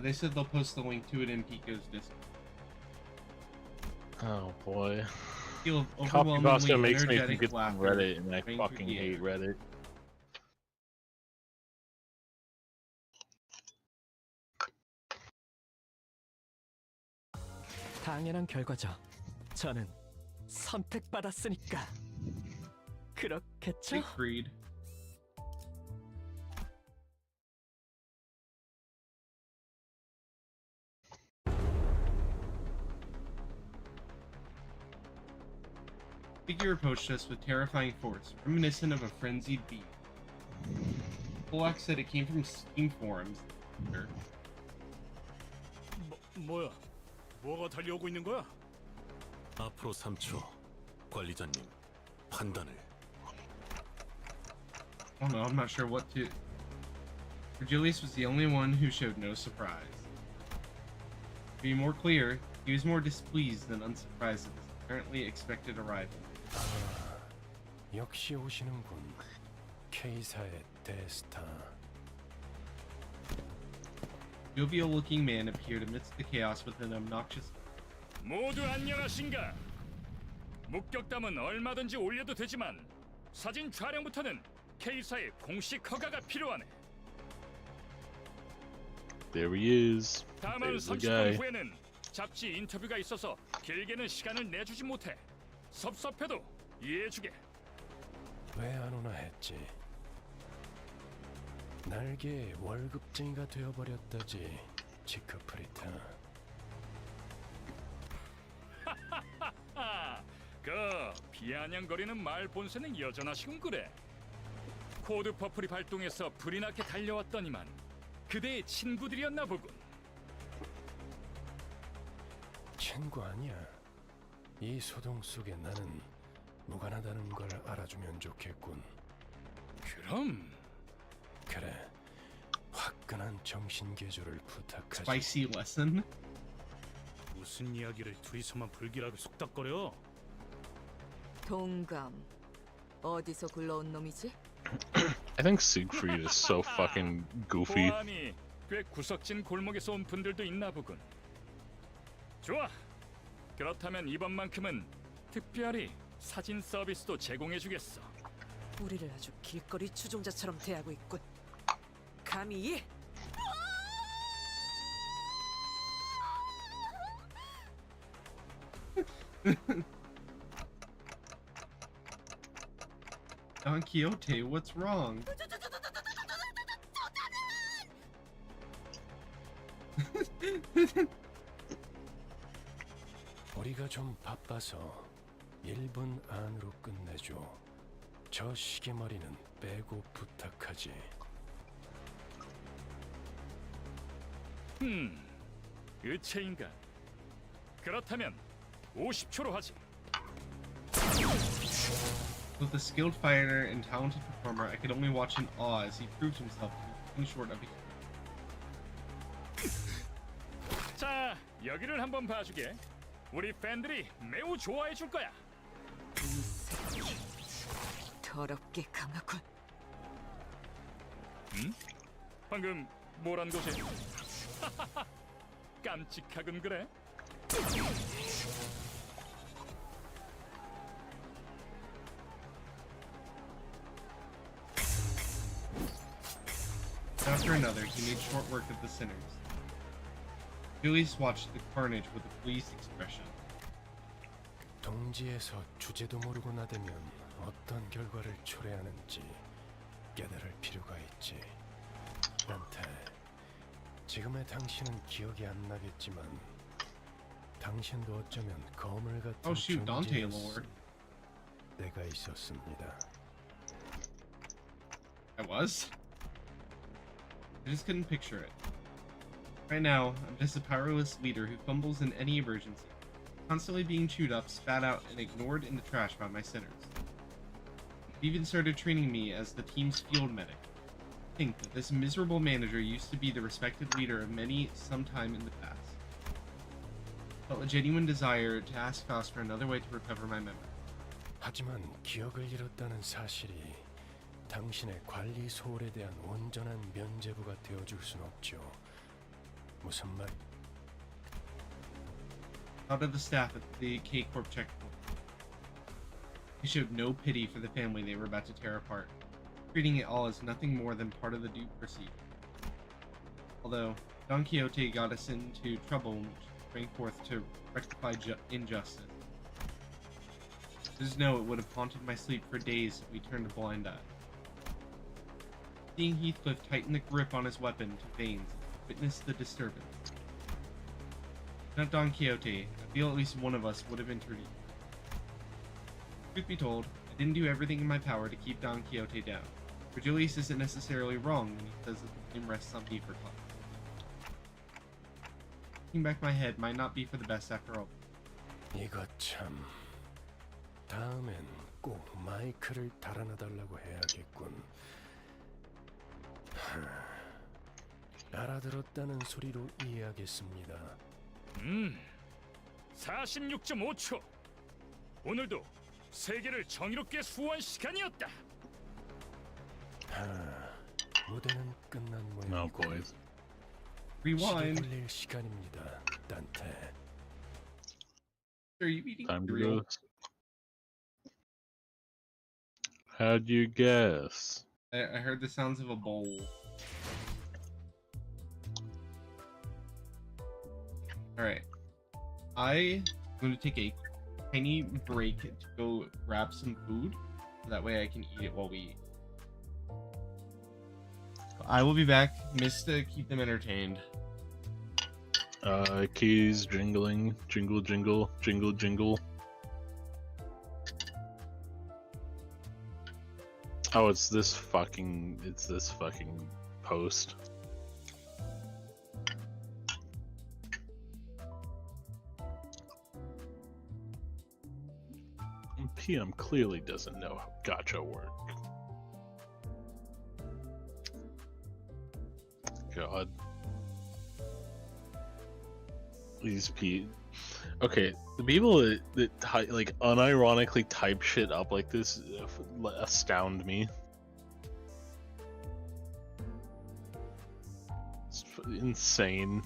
they said they'll post the link to it in Pico's Discord. Oh boy. Feel Copy pasta overwhelmingly makes me think energetic it's from laughter Reddit, and I ring fucking through the hate air. Reddit. 당연한 결과죠. 저는 선택받았으니까. 그렇겠죠? Agreed. Figure approached us with terrifying force, reminiscent of a frenzied bee. Polak said it came from Steam forums. 뭐야? 뭐가 달려오고 있는 거야? 앞으로 3초. 관리자님, 판단을. I don't know, I'm not sure what to... Virgilius was the only one who showed no surprise. To be more clear, he was more displeased than unsurprised at his apparently expected arrival. 역시 오시는군. K사의 대스타. Jovial-looking man appeared amidst the chaos with an obnoxious... 모두 안녕하신가? 목격담은 얼마든지 올려도 되지만 사진 촬영부터는 K사의 공식 허가가 필요하네. There he is. 다만 There's the 30분 guy. 후에는 잡지 인터뷰가 있어서 길게는 시간을 내주지 못해. 섭섭해도 이해해주게. 왜 안 오나 했지. 날개의 월급쟁이가 되어버렸다지. 지크프리타. 그 비아냥거리는 말 본세는 여전하시군 그래. 코드 퍼플이 발동해서 불이 나게 달려왔더니만 그대의 친구들이었나 보군. 친구 아니야. 이 소동 속에 나는 무관하다는 걸 알아주면 좋겠군. 그럼 그래. 화끈한 정신 개조를 부탁하지. Spicy lesson? 무슨 이야기를 둘이서만 불길하게 속닥거려? 동감. 어디서 굴러온 놈이지? I think Siegfried is so fucking goofy. 보아하니 꽤 구석진 골목에서 온 분들도 있나 보군. 좋아. 그렇다면 이번만큼은 특별히 사진 서비스도 제공해주겠어. 우리를 아주 길거리 추종자처럼 대하고 있군. 감히 Don Quixote, what's wrong? 우리가 좀 바빠서 1분 안으로 끝내줘. 저 시계머리는 빼고 부탁하지. 의체인가? 그렇다면 50초로 하지. With a skilled fighter and talented performer, I could only watch in awe as he proved himself to be nothing short of a... 자, 여기를 한번 봐주게. 우리 팬들이 매우 좋아해 줄 거야. 더럽게 강하군. 응? 방금 뭐란 거지? 깜찍하군 그래? After another, he made short work of the sinners. Julius watched the carnage with a pleased expression. 동지에서 주제도 모르고 나대면 어떤 결과를 초래하는지 깨달을 필요가 있지. 난테, 지금의 당신은 기억이 안 나겠지만 당신도 어쩌면 거물 같은 Oh shoot, Dante 존재였어. Lord. 때가 있었습니다. I was? I just couldn't picture it. Right now, I'm just a powerless leader who fumbles in any emergency, constantly being chewed up, spat out, and ignored in the trash by my sinners. They even started training me as the team's field medic. Think that this miserable manager used to be the respected leader of many sometime in the past. Felt a genuine desire to ask Faust for another way to recover my memory. 하지만 기억을 잃었다는 사실이 당신의 관리 소홀에 대한 온전한 면죄부가 되어줄 순 없죠. 무슨 말? Out of the staff at the K-Corp checkpoint. They showed no pity for the family they were about to tear apart, treating it all as nothing more than part of the due procedure. Although Don Quixote got us into trouble when we sprang forth to rectify injustice, just know it would have haunted my sleep for days if we turned a blind eye. Seeing Heathcliff tighten the grip on his weapon to veins, witnessed the disturbance. Not Don Quixote, I feel at least one of us would have intervened. Truth be told, I didn't do everything in my power to keep Don Quixote down. Virgilius isn't necessarily wrong when he says that the blame rests on me for cause. Taking back my head might not be for the best after all. 이거 참... 다음엔 꼭 마이크를 달아나달라고 해야겠군. 알아들었다는 소리로 이해하겠습니다. 46.5초. 오늘도 세계를 정의롭게 수호한 시간이었다. 무대는 끝난 No, 모양이고 boys. Rewind. 시계 돌릴 시간입니다, 단테. Are you eating Time to cereal? go. How'd you guess? I heard the sounds of a bowl. Alright. I'm going to take a tiny break to go grab some food. So that way I can eat it while we eat. I will be back. Missed to keep them entertained. Keys jingling, jingle, jingle, jingle, jingle. Oh, it's this fucking post. PM clearly doesn't know how gacha work. God. These okay, the people that like unironically type shit up like this astound me. It's insane.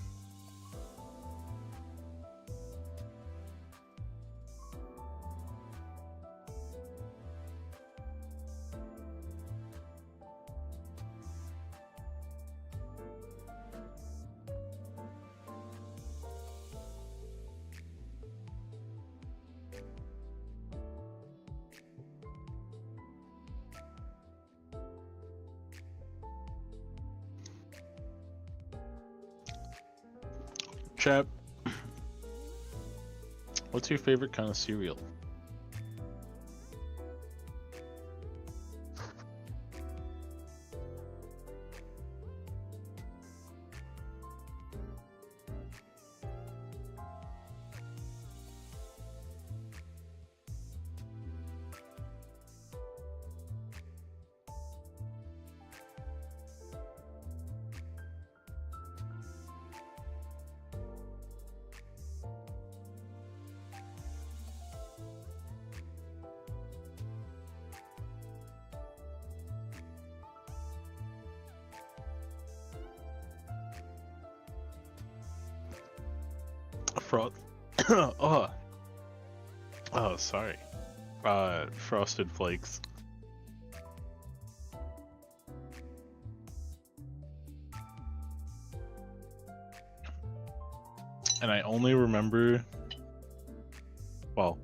Chat, what's your favorite kind of cereal? Oh, sorry. Frosted Flakes. And I only remember, well,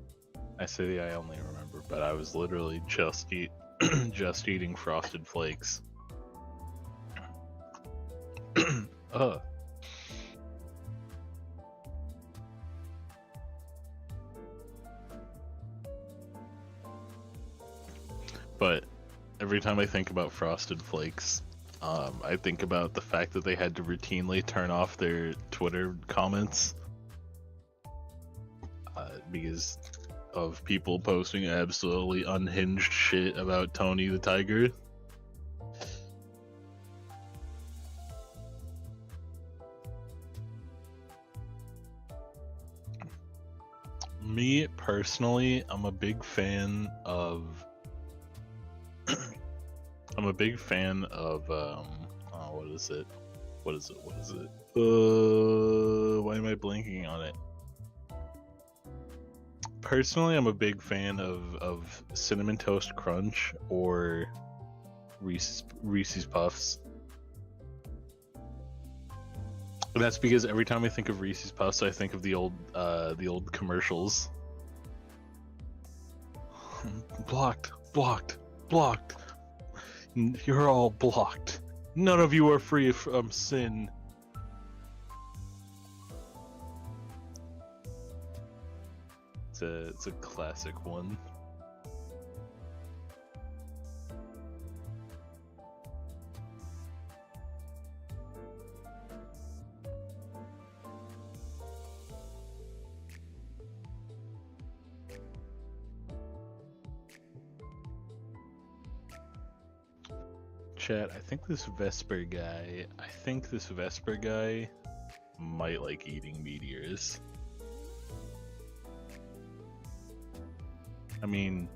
I say I only remember, but I was literally just eating Frosted Flakes. Ugh. but every time I think about Frosted Flakes, I think about the fact that they had to routinely turn off their Twitter comments because of people posting absolutely unhinged shit about Tony the Tiger. Me personally, I'm a big fan of I'm a big fan of what is it? Why am I blanking on it? Personally, I'm a big fan of Cinnamon Toast Crunch or Reese's Puffs. And that's because every time I think of Reese's Puffs, I think of the old commercials. Blocked. You're all blocked. None of you are free from sin. It's a classic one. Chat, I think this Vesper guy might like eating meteors. I mean,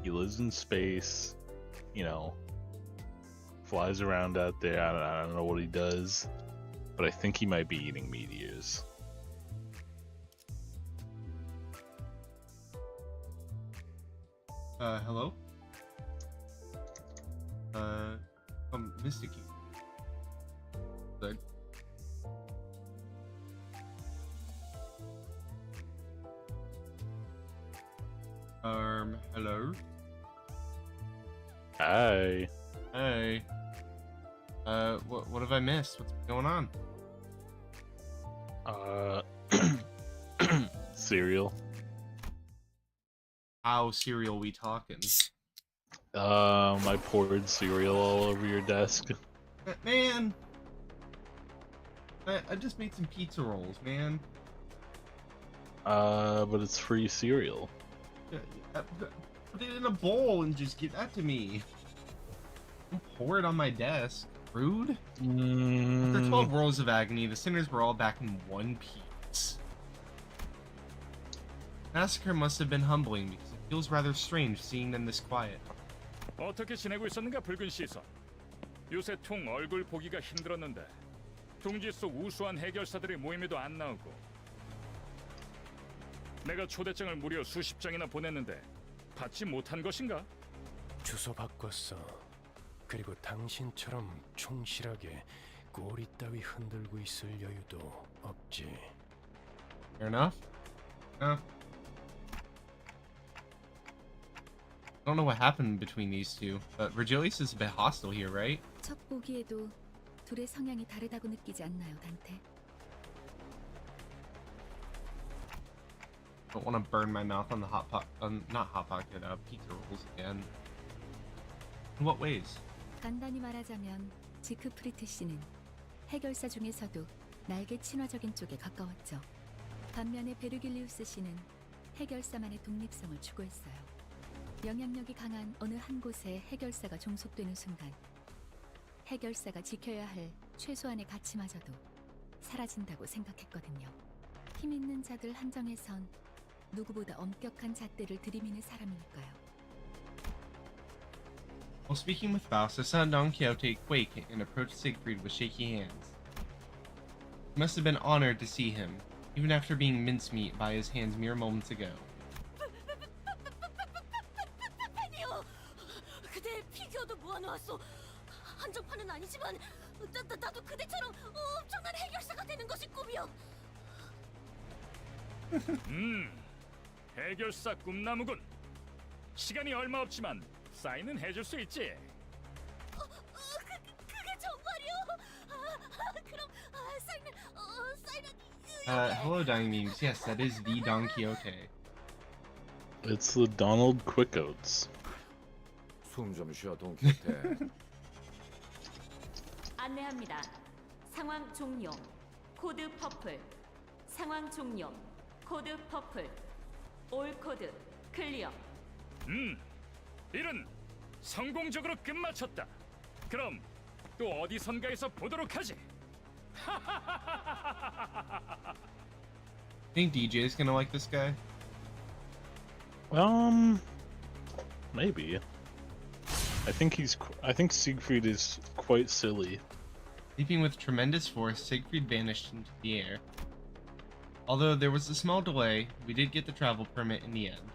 he lives in space, you know, flies around out there. I don't know what he does, but I think he might be eating meteors. Hello? Mysticky. Good. Hello? Hi. Hey. What have I missed? What's going on? Cereal. How cereal we talking? I poured cereal all over your desk. Man! I just made some pizza rolls, man. But it's free cereal. Put it in a bowl and just give that to me. Don't pour it on my desk. Rude? After 12 rows of agony, the sinners were all back in one piece. Massacre must have been humbling because it feels rather strange seeing them this quiet. 어떻게 지내고 있었는가 붉은 시선. 요새 통 얼굴 보기가 힘들었는데 둥지 속 우수한 해결사들의 모임에도 안 나오고 내가 초대장을 무려 수십 장이나 보냈는데 받지 못한 것인가? 주소 바꿨어. 그리고 당신처럼 충실하게 꼬리 따위 흔들고 있을 여유도 없지. Fair enough? I don't know what happened between these two, but Virgilius is a bit hostile here, right? 첫 보기에도 둘의 성향이 다르다고 느끼지 않나요, 단테? Don't want to burn my mouth on the not hot pocket, pizza rolls again. In what ways? 간단히 말하자면 지크프리트 씨는 해결사 중에서도 날개 친화적인 쪽에 가까웠죠. 반면에 베르길리우스 씨는 해결사만의 독립성을 추구했어요. 영향력이 강한 어느 한 곳에 해결사가 종속되는 순간 해결사가 지켜야 할 최소한의 가치마저도 사라진다고 생각했거든요. 힘 있는 자들 한정에선 누구보다 엄격한 잣대를 들이미는 사람이니까요. While speaking with Faust, I saw Don Quixote quake and approach Siegfried with shaky hands. He must have been honored to see him, even after being mincemeat by his hands mere moments ago. 그대 피규어도 모아놓았어. 한정판은 아니지만 나도 그대처럼 엄청난 해결사가 되는 것이 꿈이야. 해결사 꿈나무군. 시간이 얼마 없지만 사인은 해줄 수 있지. 그게 정말이요? 그럼 사인은 Hello, Dying Memes. Yes, that is the Don Quixote. It's the Donald Quickoats. 숨 좀 쉬어 동키호테. 안내합니다. 상황 종료. 코드 퍼플. 상황 종료. 코드 퍼플. 올 코드 클리어. 일은 성공적으로 끝마쳤다. 그럼 또 어디선가에서 보도록 하지. Think DJ's gonna like this guy? Maybe. I think Siegfried is quite silly. Leaping with tremendous force, Siegfried vanished into the air. Although there was a small delay, we did get the travel permit in the end.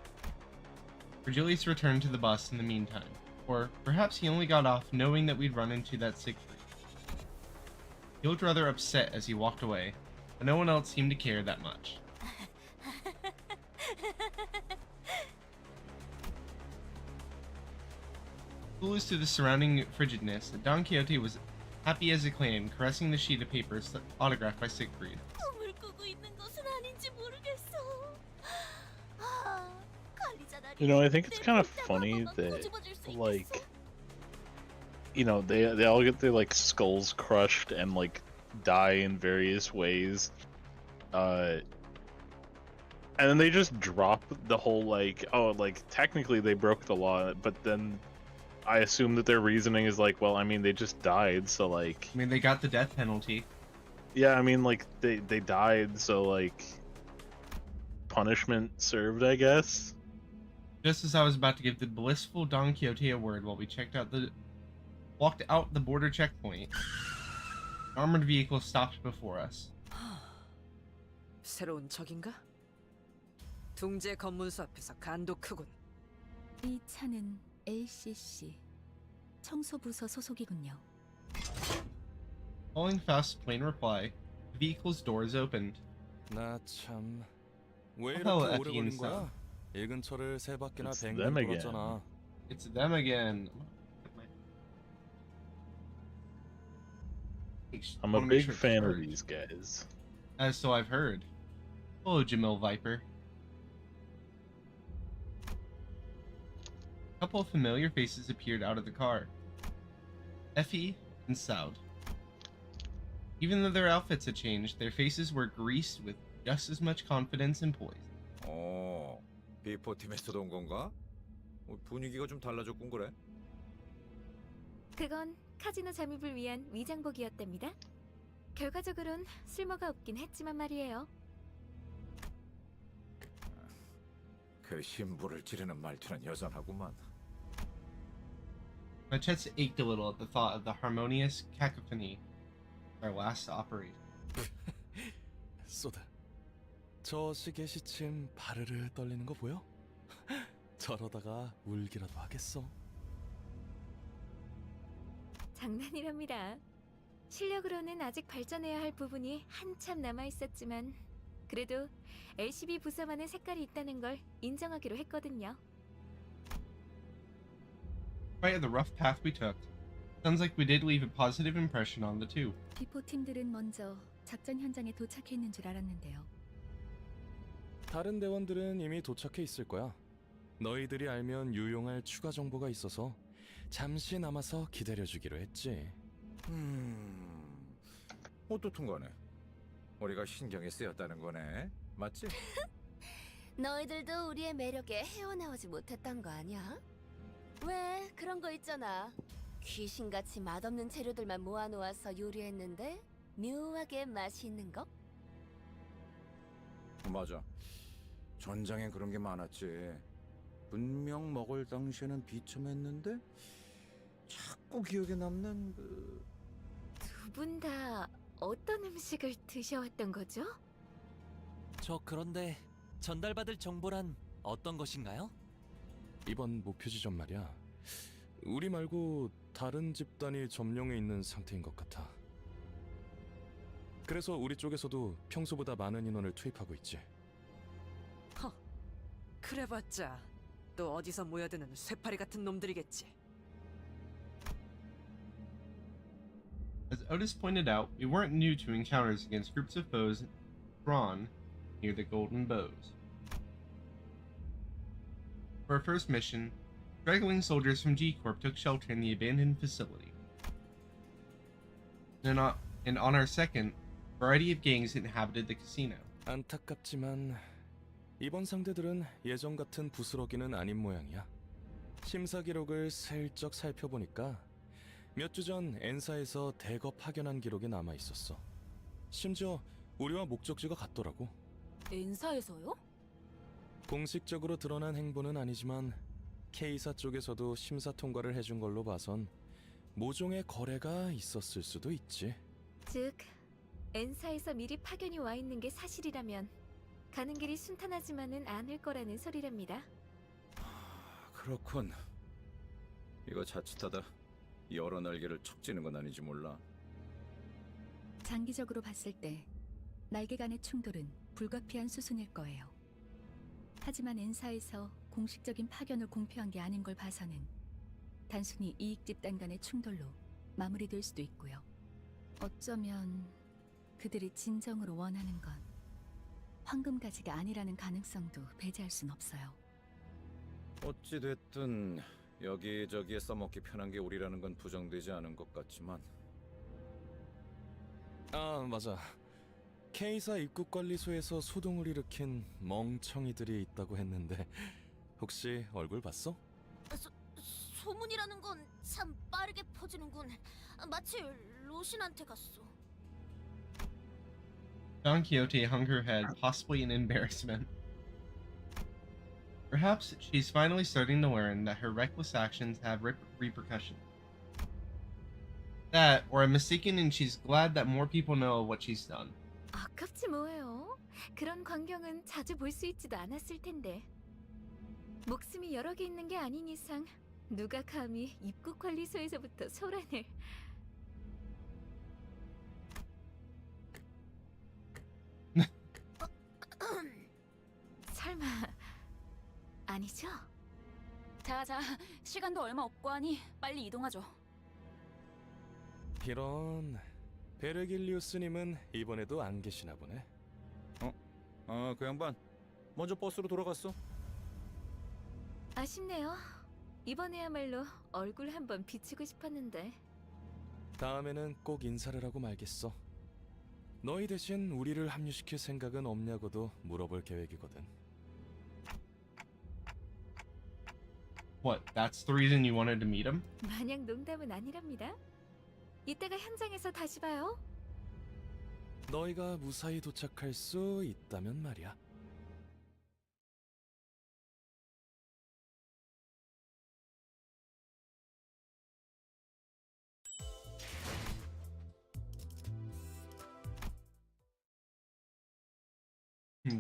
Virgilius returned to the bus in the meantime, or perhaps he only got off knowing that we'd run into that Siegfried. He looked rather upset as he walked away, but no one else seemed to care that much. Clueless to the surrounding frigidness, Don Quixote was happy as a clam, caressing the sheet of paper autographed by Siegfried. 꿈을 꾸고 있는 것은 아닌지 모르겠어. You know, I think it's kind of funny that, like, you know, they all get their, like, skulls crushed and, like, die in various ways. And then they just drop the whole, like, oh, like, technically they broke the law, but then I assume that their reasoning is like, well, I mean, they just died, so, like... I mean, they got the death penalty. Yeah, I mean, like, they died, so, like, punishment served, I guess? Just as I was about to give the blissful Don Quixote a word while we walked out the border checkpoint, an armored vehicle stopped before us. 새로운 적인가? 둥지 검문소 앞에서 간도 크군. 이 차는 LCC 청소부서 소속이군요. Following Faust's plain reply, the vehicle's doors opened. 나 참... 왜 Hello, 이렇게 오래 Effie 걸린 and 거야? Sam. 이 근처를 세 바퀴나 It's 뱅뱅 them again. 돌았잖아. It's them again. I'm a big fan of these guys. As so I've heard. Hello, Jamil Viper. A couple of familiar faces appeared out of the car. Effie and Saud. Even though their outfits had changed, their faces were greased with just as much confidence and poise. 비포팀에서도 온 건가? 분위기가 좀 달라졌군 그래. 그건 카지노 잠입을 위한 위장복이었답니다. 결과적으론 쓸모가 없긴 했지만 말이에요. 그 심부를 찌르는 말투는 여전하구만. My chest ached a little at the thought of the harmonious cacophony of our last operation. 쏘다. 저 시계 시침 바르르 떨리는 거 보여? 저러다가 울기라도 하겠어. 장난이랍니다. 실력으로는 아직 발전해야 할 부분이 한참 남아 있었지만 그래도 LCB 부서만의 색깔이 있다는 걸 인정하기로 했거든요. Despite the rough path we took, sounds like we did leave a positive impression on the two. 비포 팀들은 먼저 작전 현장에 도착했는 줄 알았는데요. 다른 대원들은 이미 도착해 있을 거야. 너희들이 알면 유용할 추가 정보가 있어서 잠시 남아서 기다려주기로 했지. 어떻든 간에 우리가 신경이 쓰였다는 거네. 맞지? 너희들도 우리의 매력에 헤어나오지 못했던 거 아니야? 왜 그런 거 있잖아. 귀신같이 맛없는 재료들만 모아놓아서 요리했는데 묘하게 맛이 있는 거? 맞아. 전장엔 그런 게 많았지. 분명 먹을 당시에는 비참했는데 자꾸 기억에 남는 그... 두 분 다 어떤 음식을 드셔왔던 거죠? 저 그런데 전달받을 정보란 어떤 것인가요? 이번 목표 지점 말이야. 우리 말고 다른 집단이 점령해 있는 상태인 것 같아. 그래서 우리 쪽에서도 평소보다 많은 인원을 투입하고 있지. 그래봤자 또 어디서 모여드는 쇠파리 같은 놈들이겠지. As Otis pointed out, we weren't new to encounters against groups of foes drawn near the golden bows. For our first mission, straggling soldiers from G-Corp took shelter in the abandoned facility. And on our second, a variety of gangs inhabited the casino. 안타깝지만 이번 상대들은 예전 같은 부스러기는 아닌 모양이야. 심사 기록을 슬쩍 살펴보니까 몇 주 전 엔사에서 대거 파견한 기록이 남아 있었어. 심지어 우리와 목적지가 같더라고. 엔사에서요? 공식적으로 드러난 행보는 아니지만 K사 쪽에서도 심사 통과를 해준 걸로 봐선 모종의 거래가 있었을 수도 있지. 즉, 엔사에서 미리 파견이 와 있는 게 사실이라면 가는 길이 순탄하지만은 않을 거라는 소리랍니다. 그렇군. 이거 자칫하다 여러 날개를 척 찌는 건 아닌지 몰라. 장기적으로 봤을 때 날개 간의 충돌은 불가피한 수순일 거예요. 하지만 엔사에서 공식적인 파견을 공표한 게 아닌 걸 봐서는 단순히 이익 집단 간의 충돌로 마무리될 수도 있고요. 어쩌면 그들이 진정으로 원하는 건 황금가지가 아니라는 가능성도 배제할 순 없어요. 어찌 됐든 여기저기에 써먹기 편한 게 우리라는 건 부정되지 않은 것 같지만. 아, 맞아. K사 입국관리소에서 소동을 일으킨 멍청이들이 있다고 했는데 혹시 얼굴 봤어? 소문이라는 건 참 빠르게 퍼지는군. 마치 로신한테 갔어. Don Quixote hung her head, possibly in embarrassment. Perhaps she's finally starting to learn that her reckless actions have repercussions. That, or I'm mistaken and she's glad that more people know what she's done. 아깝지 뭐예요. 그런 광경은 자주 볼 수 있지도 않았을 텐데. 목숨이 여러 개 있는 게 아닌 이상 누가 감히 입국관리소에서부터 소란을... 설마... 아니죠? 자자, 시간도 얼마 없고 하니 빨리 이동하죠. 이런... 베르길리우스님은 이번에도 안 계시나 보네. 그 양반 먼저 버스로 돌아갔어. 아쉽네요. 이번에야말로 얼굴 한번 비추고 싶었는데. 다음에는 꼭 인사를 하고 말겠어. 너희 대신 우리를 합류시킬 생각은 없냐고도 물어볼 계획이거든. What, that's the reason you wanted to meet him? 마냥 농담은 아니랍니다. 이따가 현장에서 다시 봐요. 너희가 무사히 도착할 수 있다면 말이야.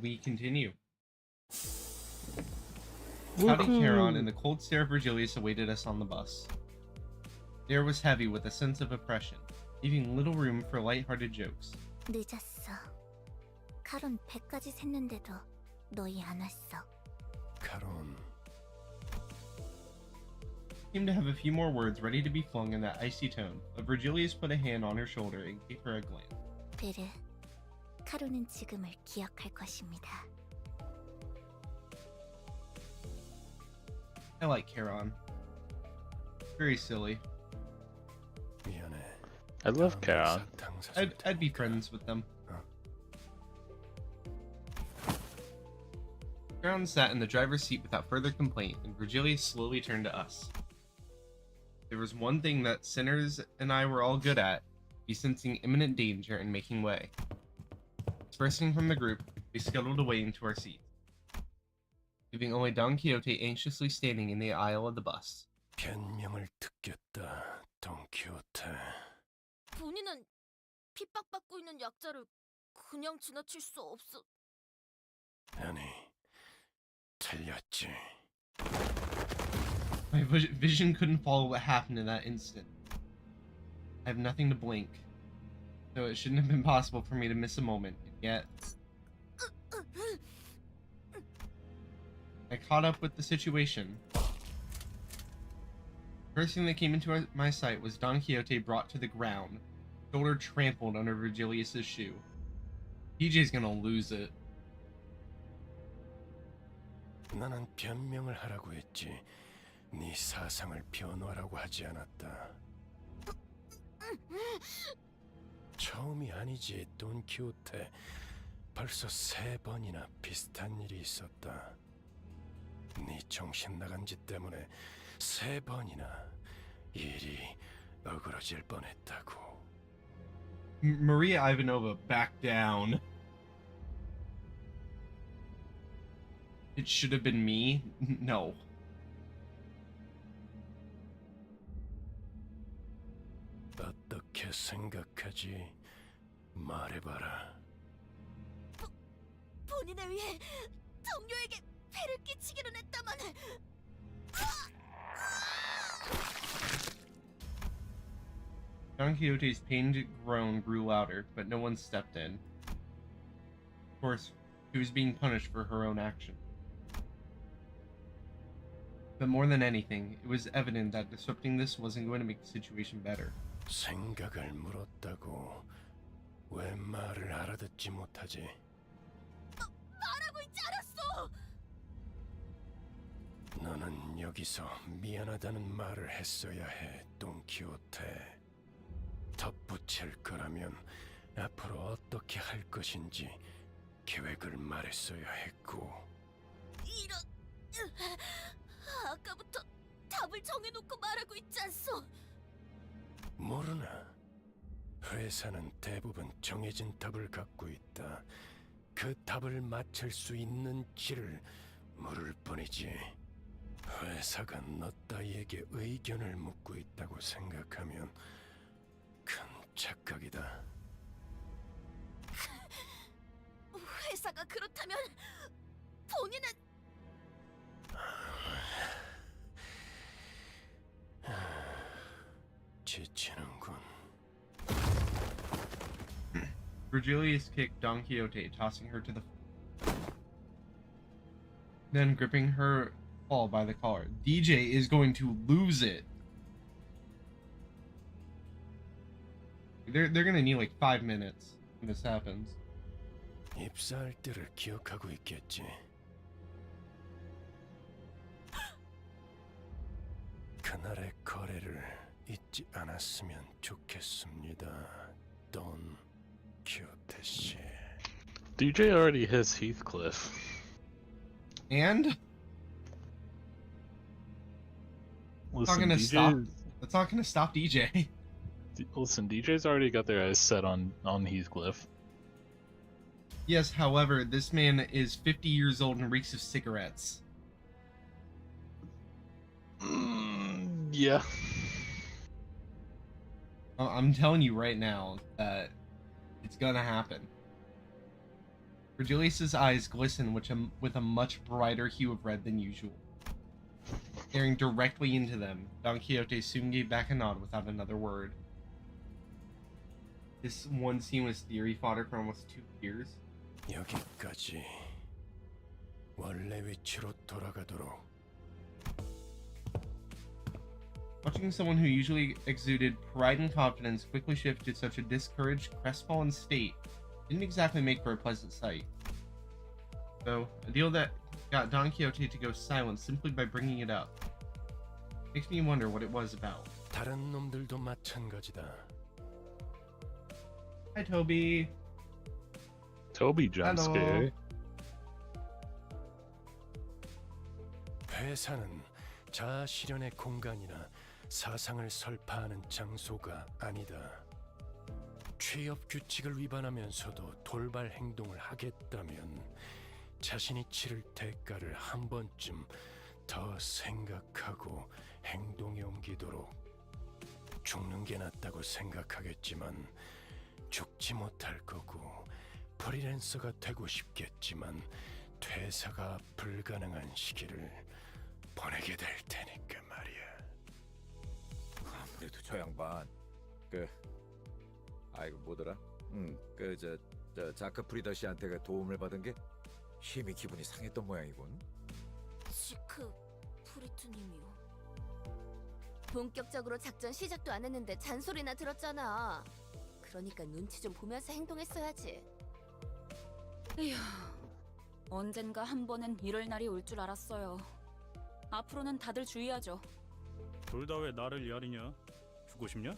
We continue. Howdy Charon and the cold stare of Virgilius awaited us on the bus. The air was heavy with a sense of oppression, leaving little room for light-hearted jokes. 늦었어. 카론 100까지 샜는데도 너희 안 왔어. 카론. Seemed to have a few more words ready to be flung in that icy tone, but Virgilius put a hand on her shoulder and gave her a glance. 베르, 카론은 지금을 기억할 것입니다. I like Charon. Very silly. I love Charon. I'd be friends with them. Charon sat in the driver's seat without further complaint, and Virgilius slowly turned to us. There was one thing that Sinners and I were all good at, be sensing imminent danger and making way. Dispersing from the group, we scuttled away into our seats, leaving only Don Quixote anxiously standing in the aisle of the bus. 변명을 듣겠다, 돈키호테. 본인은 핍박받고 있는 약자를 그냥 지나칠 수 없어. 아니, 틀렸지. My vision couldn't follow what happened in that instant. I have nothing to blink, so it shouldn't have been possible for me to miss a moment, and yet... I caught up with the situation. First thing that came into my sight was Don Quixote brought to the ground, shoulder trampled under Virgilius's shoe. PJ's gonna lose it. 나는 변명을 하라고 했지. 네 사상을 변호하라고 하지 않았다. 처음이 아니지, 돈키호테. 벌써 3번이나 비슷한 일이 있었다. 네 정신 나간 짓 때문에 3번이나 일이 어그러질 뻔했다고. Maria Ivanova, back down. It should have been me? No. 어떻게 생각하지? 말해봐라. 본인을 위해 동료에게 폐를 끼치기는 했다만. Don Quixote's pained groan grew louder, but no one stepped in. Of course, she was being punished for her own action. But more than anything, it was evident that disrupting this wasn't going to make the situation better. 생각을 물었다고. 왜 말을 알아듣지 못하지? 말하고 있지 않았어. 너는 여기서 미안하다는 말을 했어야 해, 돈키호테. 덧붙일 거라면 앞으로 어떻게 할 것인지 계획을 말했어야 했고. 이런... 아까부터 답을 정해놓고 말하고 있지 않소? 모르나? 회사는 대부분 정해진 답을 갖고 있다. 그 답을 맞출 수 있는 길을 물을 뿐이지. 회사가 너 따위에게 의견을 묻고 있다고 생각하면 큰 착각이다. 회사가 그렇다면 본인은... 지치는군. Virgilius kicked Don Quixote, tossing her to the floor. Then gripping her fall by the collar. DJ is going to lose it. They're gonna need like 5 minutes when this happens. 입사할 때를 기억하고 있겠지. 그날의 거래를 잊지 않았으면 좋겠습니다, 돈 키호테 씨. DJ already has Heathcliff. And? Listen, That's not gonna stop DJ. Listen, DJ's already got their eyes set on Heathcliff. Yes, however, this man is 50 years old and reeks of cigarettes. Yeah. I'm telling you right now that it's gonna happen. Virgilius's eyes glisten with a much brighter hue of red than usual. Staring directly into them, Don Quixote soon gave back a nod without another word. This one seamless theory fodder for almost 2 years. 여기까지. 원래 위치로 돌아가도록. Watching someone who usually exuded pride and confidence quickly shift to such a discouraged, crestfallen state didn't exactly make for a pleasant sight. So, a deal that got Don Quixote to go silent simply by bringing it up. Makes me wonder what it was about. 다른 놈들도 마찬가지다. Hi, Toby. Toby jump scare. 회사는 자아 실현의 공간이나 사상을 설파하는 장소가 아니다. 취업 규칙을 위반하면서도 돌발 행동을 하겠다면 자신이 치를 대가를 한 번쯤 더 생각하고 행동에 옮기도록. 죽는 게 낫다고 생각하겠지만 죽지 못할 거고 프리랜서가 되고 싶겠지만 퇴사가 불가능한 시기를 보내게 될 테니까 말이야. 아무래도 저 양반 아이고 뭐더라? 저 자크 프리더 씨한테 도움을 받은 게 힘이 기분이 상했던 모양이군. 지크 프리트님이요. 본격적으로 작전 시작도 안 했는데 잔소리나 들었잖아. 그러니까 눈치 좀 보면서 행동했어야지. 에휴, 언젠가 한 번은 이럴 날이 올 줄 알았어요. 앞으로는 다들 주의하죠. 둘 다 왜 나를 야리냐? 죽고 싶냐?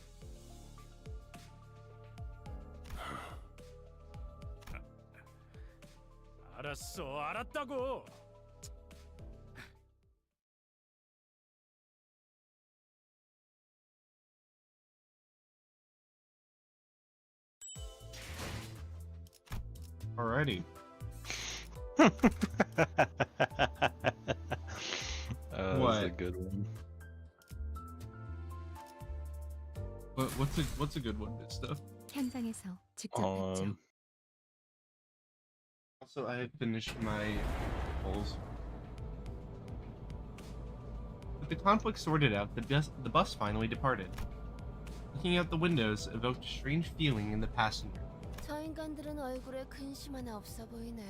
알았어, 알았다고. Alrighty. That was a good one. What's a good one? This stuff. 현장에서 직접 봤죠. Also, I had finished my goals. With the conflict sorted out, the bus finally departed. Looking out the windows evoked a strange feeling in the passenger. 저 인간들은 얼굴에 근심 하나 없어 보이네.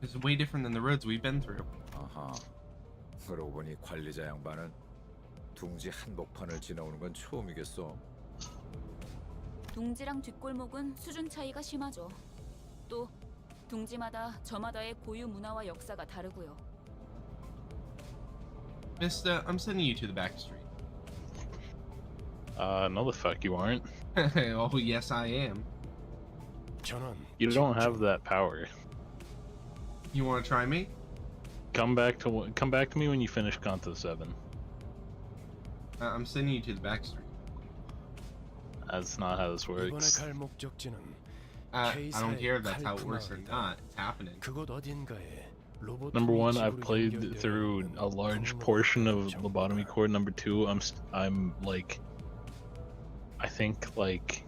It's way different than the roads we've been through. 아하. 그러고 보니 관리자 양반은 둥지 한복판을 지나오는 건 처음이겠어. 둥지랑 뒷골목은 수준 차이가 심하죠. 또 둥지마다 저마다의 고유 문화와 역사가 다르고요. Mister, I'm sending you to the back street. No the fuck you aren't. Oh, yes I am. You don't have that power. You want to try me? Come back to me when you finish Canto 7. I'm sending you to the back street. That's not how this works. 이번에 갈 목적지는 I don't care if that's how it works or not. It's happening. 그곳 어딘가에 로봇 Number one, 통이 I've 지구로 played 연결되어 through 있는 a large portion of Lobotomy Core. Number two, I'm like, I think like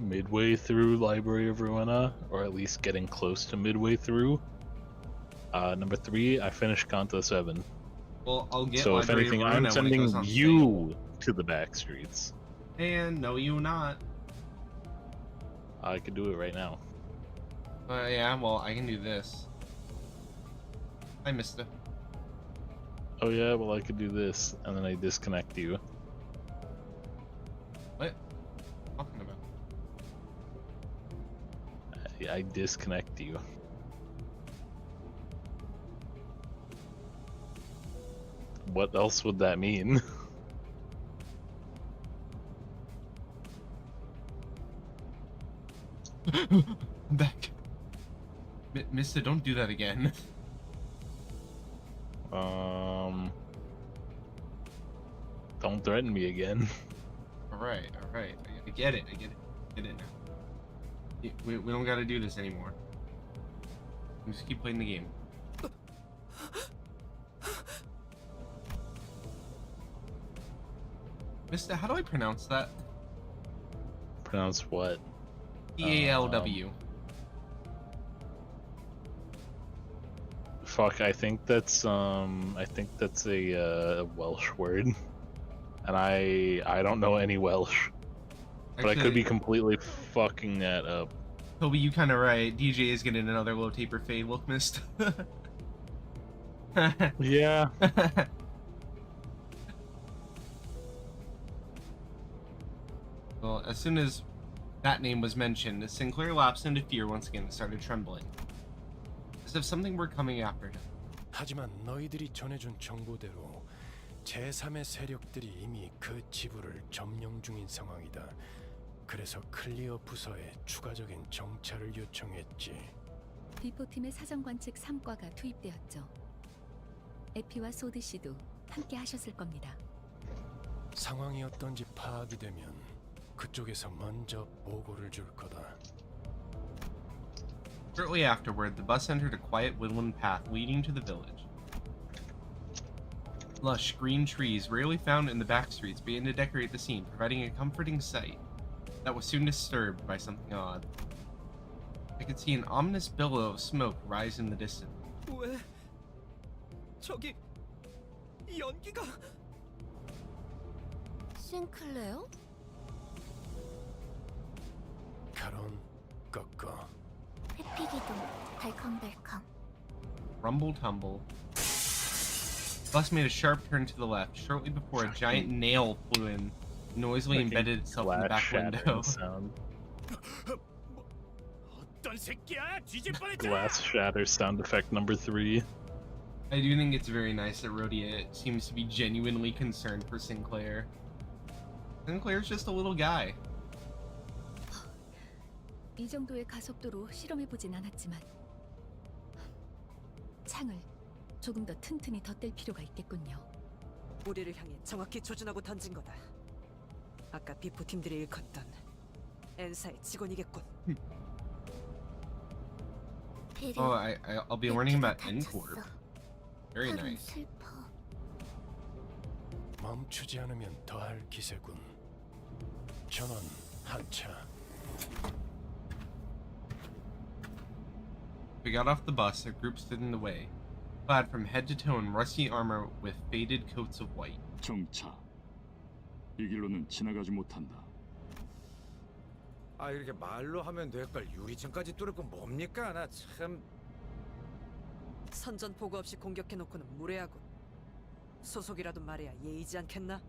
midway through Library of Ruina, or at least getting close to midway through. Number three, I finished Canto 7. Well, I'll get So if Library anything, of Ruina I'm when it goes sending on you to the back streets. And no, you not. I could do it right now. Yeah, well, I can do this. I missed it. Oh yeah, well I could do this, and then I disconnect you. What? Talking about? I disconnect you. What else would that mean? I'm back. Mister, don't do that again. Don't threaten me again. Alright. I get it. I get it now. We don't gotta do this anymore. We just keep playing the game. Mister, how do I pronounce that? Pronounce what? Talw. Fuck, I think that's a Welsh word, and I don't know any Welsh, but I could be completely fucking that up. Toby, you kind of right. DJ is getting another low taper fade look, missed. Yeah. Well, as soon as that name was mentioned, Sinclair lapsed into fear once again and started trembling, as if something were coming after him. 하지만 너희들이 전해준 정보대로 제3의 세력들이 이미 그 지부를 점령 중인 상황이다. 그래서 클리어 부서에 추가적인 정찰을 요청했지. 비포팀의 사정 관측 3과가 투입되었죠. 에피와 소드 씨도 함께 하셨을 겁니다. 상황이 어떤지 파악이 되면 그쪽에서 먼저 보고를 줄 거다. Shortly afterward, the bus entered a quiet woodland path leading to the village. Lush green trees, rarely found in the back streets, began to decorate the scene, providing a comforting sight that was soon disturbed by something odd. I could see an ominous billow of smoke rise in the distance. 왜? 저기 연기가. 싱클레어? 가론 꺾어. 회피기도 덜컹덜컹. Rumble tumble. Bus made a sharp turn to the left, shortly before a giant nail flew in, noisily embedded itself in the back window. Sound. 어떤 새끼야? 뒤질 뻔했잖아. Glass shatter sound effect number 3. I do think it's very nice that Rhodia seems to be genuinely concerned for Sinclair. Sinclair's just a little guy. 이 정도의 가속도로 실험해보진 않았지만 창을 조금 더 튼튼히 덧댈 필요가 있겠군요. 우리를 향해 정확히 조준하고 던진 거다. 아까 비포 팀들이 일컫던 엔사의 직원이겠군. Oh, I'll be learning about N-Corp. Very nice. 멈추지 않으면 더할 기세군. 전원 한차. We got off the bus, a group stood in the way, clad from head to toe in rusty armor with faded coats of white. 정차. 이 길로는 지나가지 못한다. 아 이렇게 말로 하면 될 걸 유리창까지 뚫을 건 뭡니까? 나 참. 선전 보고 없이 공격해놓고는 무례하군. 소속이라도 말해야 예의지 않겠나?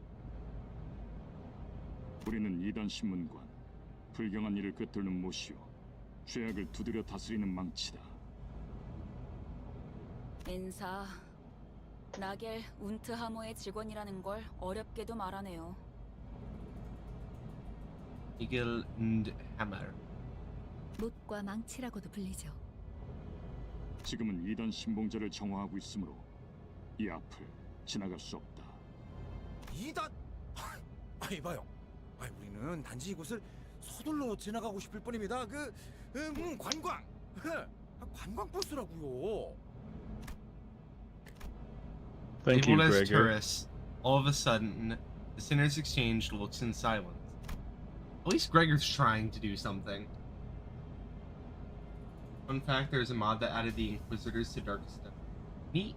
우리는 이단 신문관. 불경한 일을 꿰뚫는 못이오. 죄악을 두드려 다스리는 망치다. 엔사, 나겔 운트 하모의 직원이라는 걸 어렵게도 말하네요. Eagle and Hammer. 못과 망치라고도 불리죠. 지금은 이단 신봉자를 정화하고 있으므로 이 앞을 지나갈 수 없다. 이단? 이봐요. 우리는 단지 이곳을 서둘러 지나가고 싶을 뿐입니다. 관광. 관광 버스라고요. Thank you, Labeled as Gregor. tourists, all of a sudden, the sinners exchanged looks in silence. At least Gregor's trying to do something. Fun fact, there's a mod that added the Inquisitors to Darkest Dungeon. Neat.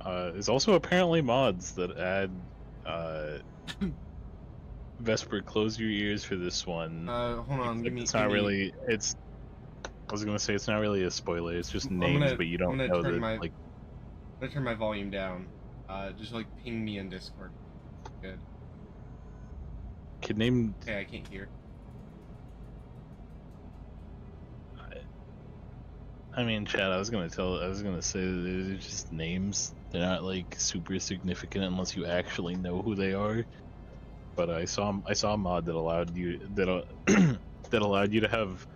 There's also apparently mods that add Vesper, close your ears for this one. Hold on, give me. It's not really. It's. I was gonna say it's not really a spoiler. It's just names, but you don't know that. Like, I'm gonna turn my volume down. Just like ping me in Discord. Good. kid named. Okay, I can't hear. I mean, Chad. I was gonna say that they're just names. They're not like super significant unless you actually know who they are. But I saw a mod that allowed you that allowed you to have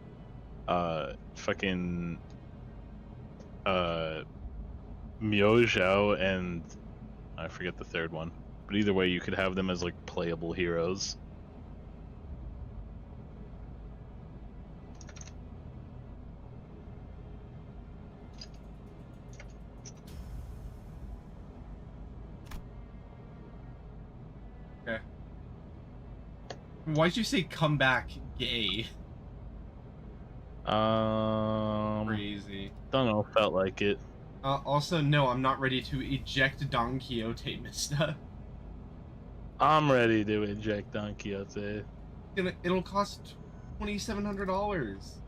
fucking Miao Zhao and I forget the third one. But either way, you could have them as like playable heroes. Okay. Why'd you say come back gay? Crazy. Don't know, felt like it. Also, no, I'm not ready to eject Don Quixote, mister. I'm ready to eject Don Quixote. It'll cost $2,700.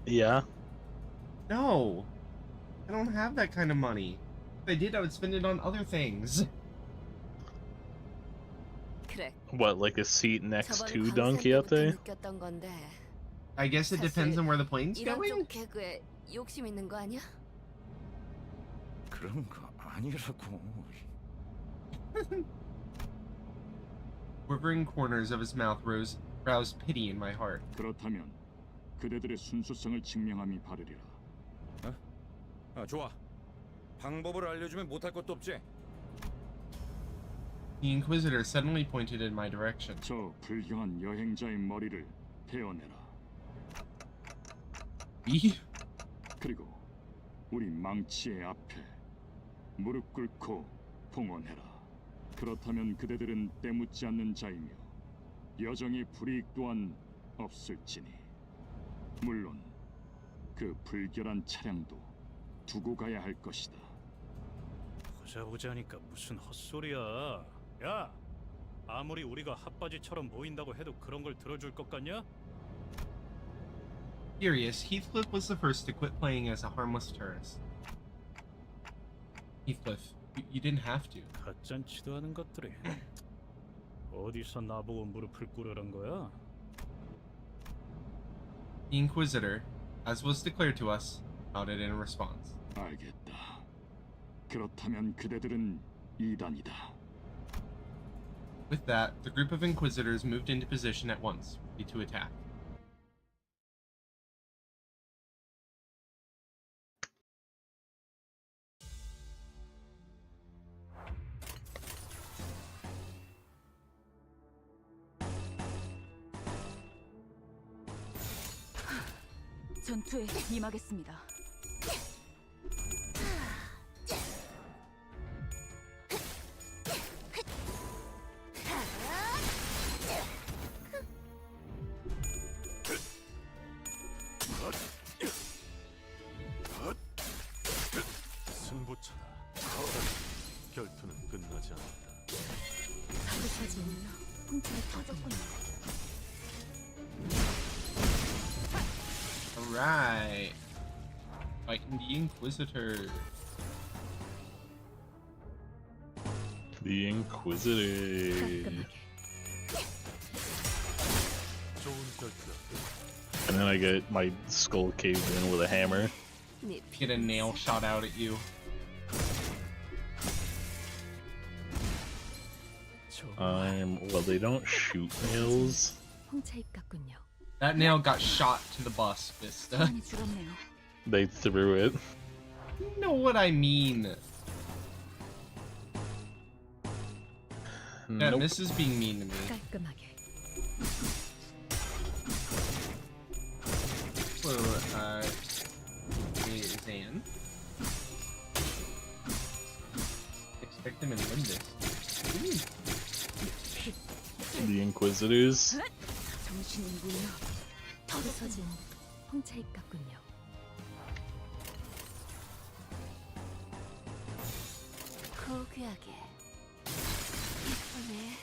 Yeah? No. I don't have that kind of money. If I did, I would spend it on other things. 그래. What, like a seat next to Don Quixote? 느꼈던 건데. I guess it depends on where the plane's 이런 going. 쪽 개그에 욕심 있는 거 아니야? 그런 거 아니라고. Quivering corners of his mouth roused pity in my heart. 그렇다면 그대들의 순수성을 증명함이 바르리라. 좋아. 방법을 알려주면 못할 것도 없지. The Inquisitor suddenly pointed in my direction. 저 불경한 여행자의 머리를 베어내라. 그리고 우리 망치의 앞에 무릎 꿇고 봉헌해라. 그렇다면 그대들은 때묻지 않는 자이며 여정의 불이익 또한 없을지니. 물론 그 불결한 차량도 두고 가야 할 것이다. 보자보자니까 무슨 헛소리야. 야, 아무리 우리가 핫바지처럼 보인다고 해도 그런 걸 들어줄 것 같냐? Furious, Heathcliff was the first to quit playing as a harmless tourist. Heathcliff, you didn't have to. 가짠치도 않은 것들이. 어디서 나보고 무릎을 꿇으란 거야? The Inquisitor, as was declared to us, nodded in response. 알겠다. 그렇다면 그대들은 이단이다. With that, the group of Inquisitors moved into position at once, ready to attack. 전투에 임하겠습니다. 승부차다. 결투는 끝나지 않았다. 다급하지 홍차에 터졌군요. Alright. Fighting the Inquisitor. The Inquisitor. And then I get my skull caved in with a hammer. Get a nail shot out at you. Well, they don't shoot nails. 홍차 입 같군요. That nail got shot to the bus, Vista. 시간이 줄었네요. They threw it. You know what I mean. Yeah, Nope. this is being mean to me. 깔끔하게. So, Zan. Expect them in Limbus. The Inquisitors. 정신이 무너. 부서진 홍차 입 같군요. 고귀하게 이쁘네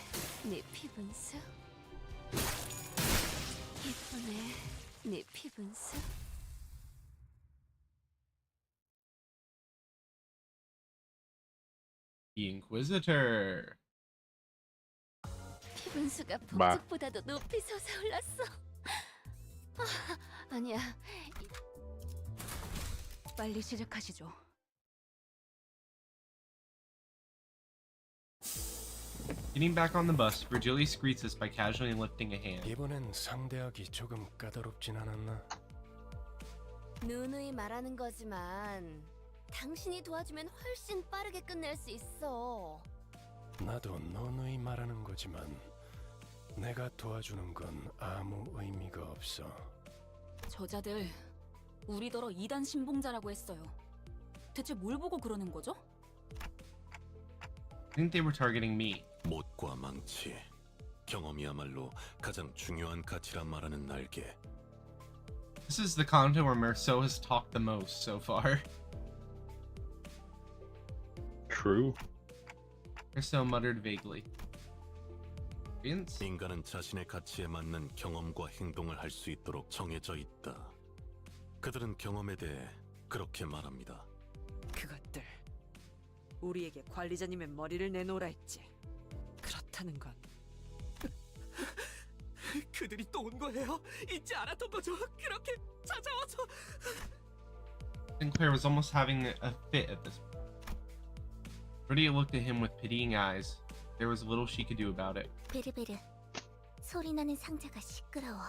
네 피분수 이쁘네 네 피분수 The Inquisitor. 피분수가 마. 폭죽보다도 높이 솟아올랐어. 아니야. 빨리 시작하시죠. Getting back on the bus, Virgilius greets us by casually lifting a hand. 이번엔 상대하기 조금 까다롭진 않았나? 누누이 말하는 거지만 당신이 도와주면 훨씬 빠르게 끝낼 수 있어. 나도 너누이 말하는 거지만 내가 도와주는 건 아무 의미가 없어. 저자들 우리더러 2단 신봉자라고 했어요. 대체 뭘 보고 그러는 거죠? I think they were targeting me. 못과 망치, 경험이야말로 가장 중요한 가치란 말하는 날개. This is the Canto where Merceau has talked the most so far. True. Merceau muttered vaguely. Vince? 인간은 자신의 가치에 맞는 경험과 행동을 할 수 있도록 정해져 있다. 그들은 경험에 대해 그렇게 말합니다. 그것들 우리에게 관리자님의 머리를 내놓으라 했지. 그렇다는 건 그들이 또 온 거예요? 잊지 않았던 거죠? 그렇게 찾아와서 Sinclair was almost having a fit at this point. Rudy looked at him with pitying eyes. There was little she could do about it. 베르베르, 소리나는 상자가 시끄러워.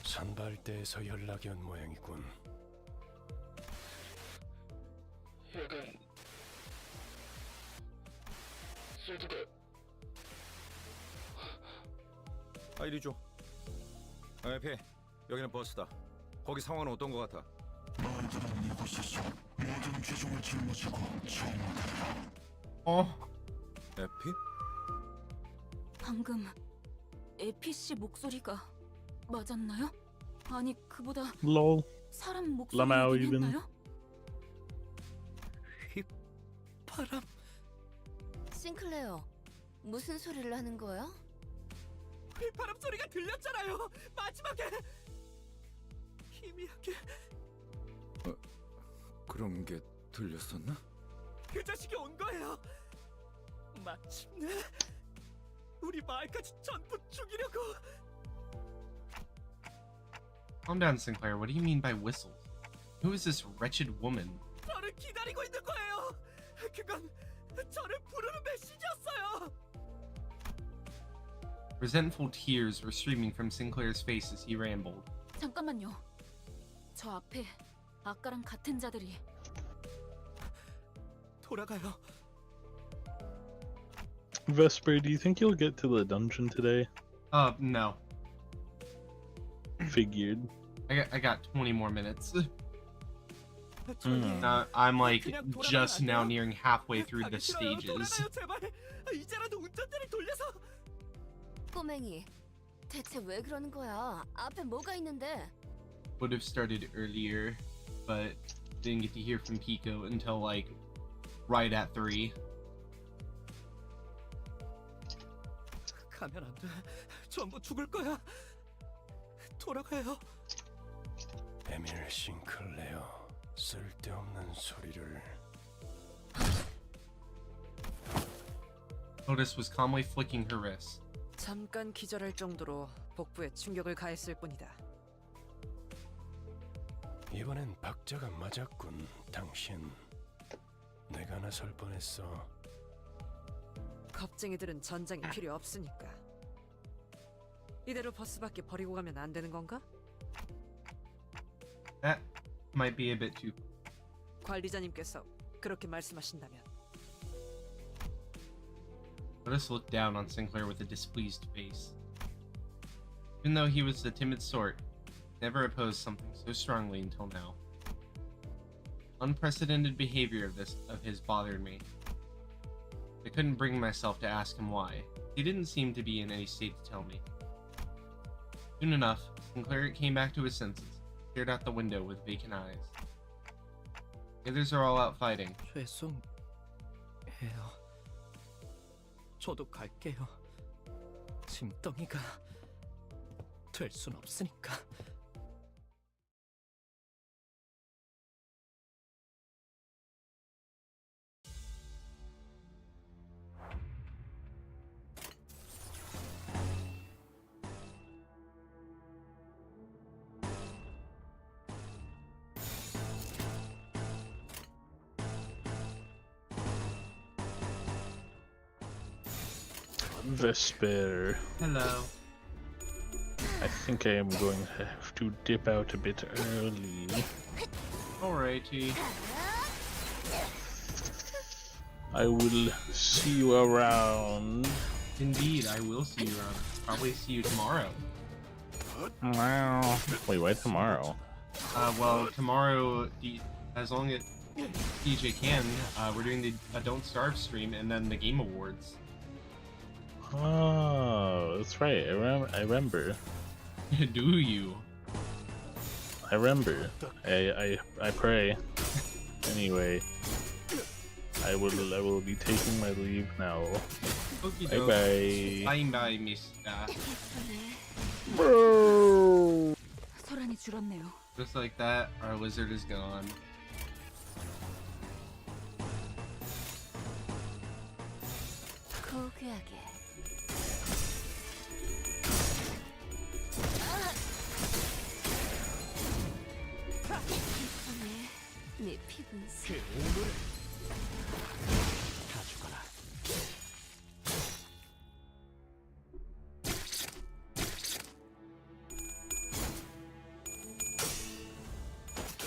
산발대에서 연락이 온 모양이군. 아, 이리 줘. 에피, 여기는 버스다. 거기 상황은 어떤 것 같아? 너희들은 이곳에서 모든 죄종을 짊어지고 청와대로. 에피? 방금 에피씨 목소리가 맞았나요? 아니 그보다 Lol. 사람 Lamau 목소리긴 even. 했나요? 바람. 싱클레어, 무슨 소리를 하는 거야? 휘파람 소리가 들렸잖아요. 마지막에 희미하게. 그런 게 들렸었나? 그 자식이 온 거예요. 마침내 우리 마을까지 전부 죽이려고. Calm down, Sinclair. What do you mean by whistles? Who is this wretched woman? 저를 기다리고 있는 거예요. 그건 저를 부르는 메시지였어요. Resentful tears were streaming from Sinclair's face as he rambled. 잠깐만요. 저 앞에 아까랑 같은 자들이. 돌아가요. Vesper, do you think you'll get to the dungeon today? No. Figured. I got 20 more minutes. Hmm. I'm like just now nearing halfway through the stages. 돌아가요, 제발. 이제라도 운전대를 돌려서. 꼬맹이, 대체 왜 그러는 거야? 앞에 뭐가 있는데? Would have started earlier, but didn't get to hear from Pico until like right at 3. 가면 안 돼. 전부 죽을 거야. 돌아가요. 에밀 싱클레어, 쓸데없는 소리를. Otis was calmly flicking her wrist. 잠깐 기절할 정도로 복부에 충격을 가했을 뿐이다. 이번엔 박자가 맞았군, 당신. 내가 나설 뻔했어. 겁쟁이들은 전장이 필요 없으니까. 이대로 버스 밖에 버리고 가면 안 되는 건가? That might be a bit too. 관리자님께서 그렇게 말씀하신다면. Otis looked down on Sinclair with a displeased face. Even though he was the timid sort, never opposed something so strongly until now. Unprecedented behavior of his bothered me. I couldn't bring myself to ask him why. He didn't seem to be in any state to tell me. Soon enough, Sinclair came back to his senses, stared out the window with vacant eyes. The others are all out fighting. 죄송해요. 저도 갈게요. 짐덩이가 될 순 없으니까. Vesper. Hello. I think I am going to have to dip out a bit early. Alrighty. I will see you around. Indeed, I will see you around. Probably see you tomorrow. Wow. Wait, why tomorrow? Well, tomorrow, as long as DJ can, we're doing the Don't Starve stream and then the Game Awards. Oh, that's right. I remember. Do you? I remember. I pray. Anyway, I will be taking my leave now. Bye bye. Bye bye, mister. Bro. 소란이 줄었네요. Just like that, our wizard is gone. 고귀하게. 네 피분수. 다 죽어라.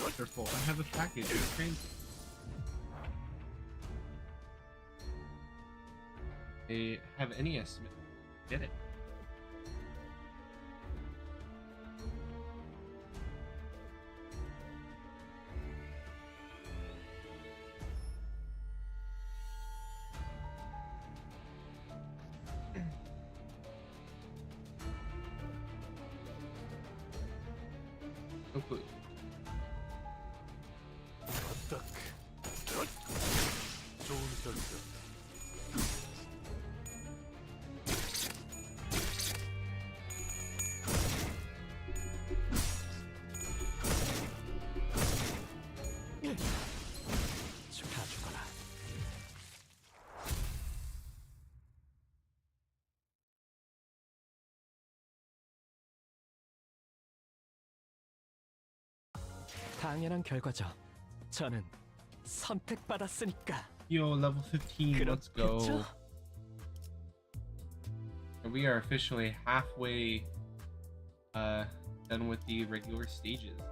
Wonderful. I have a package. It's crazy. They have any estimate? Get it. Oh, good. 딱 좋은 결정. 당연한 결과죠. 저는 선택받았으니까. Yo, level 15, let's go. And we are officially halfway done with the regular stages.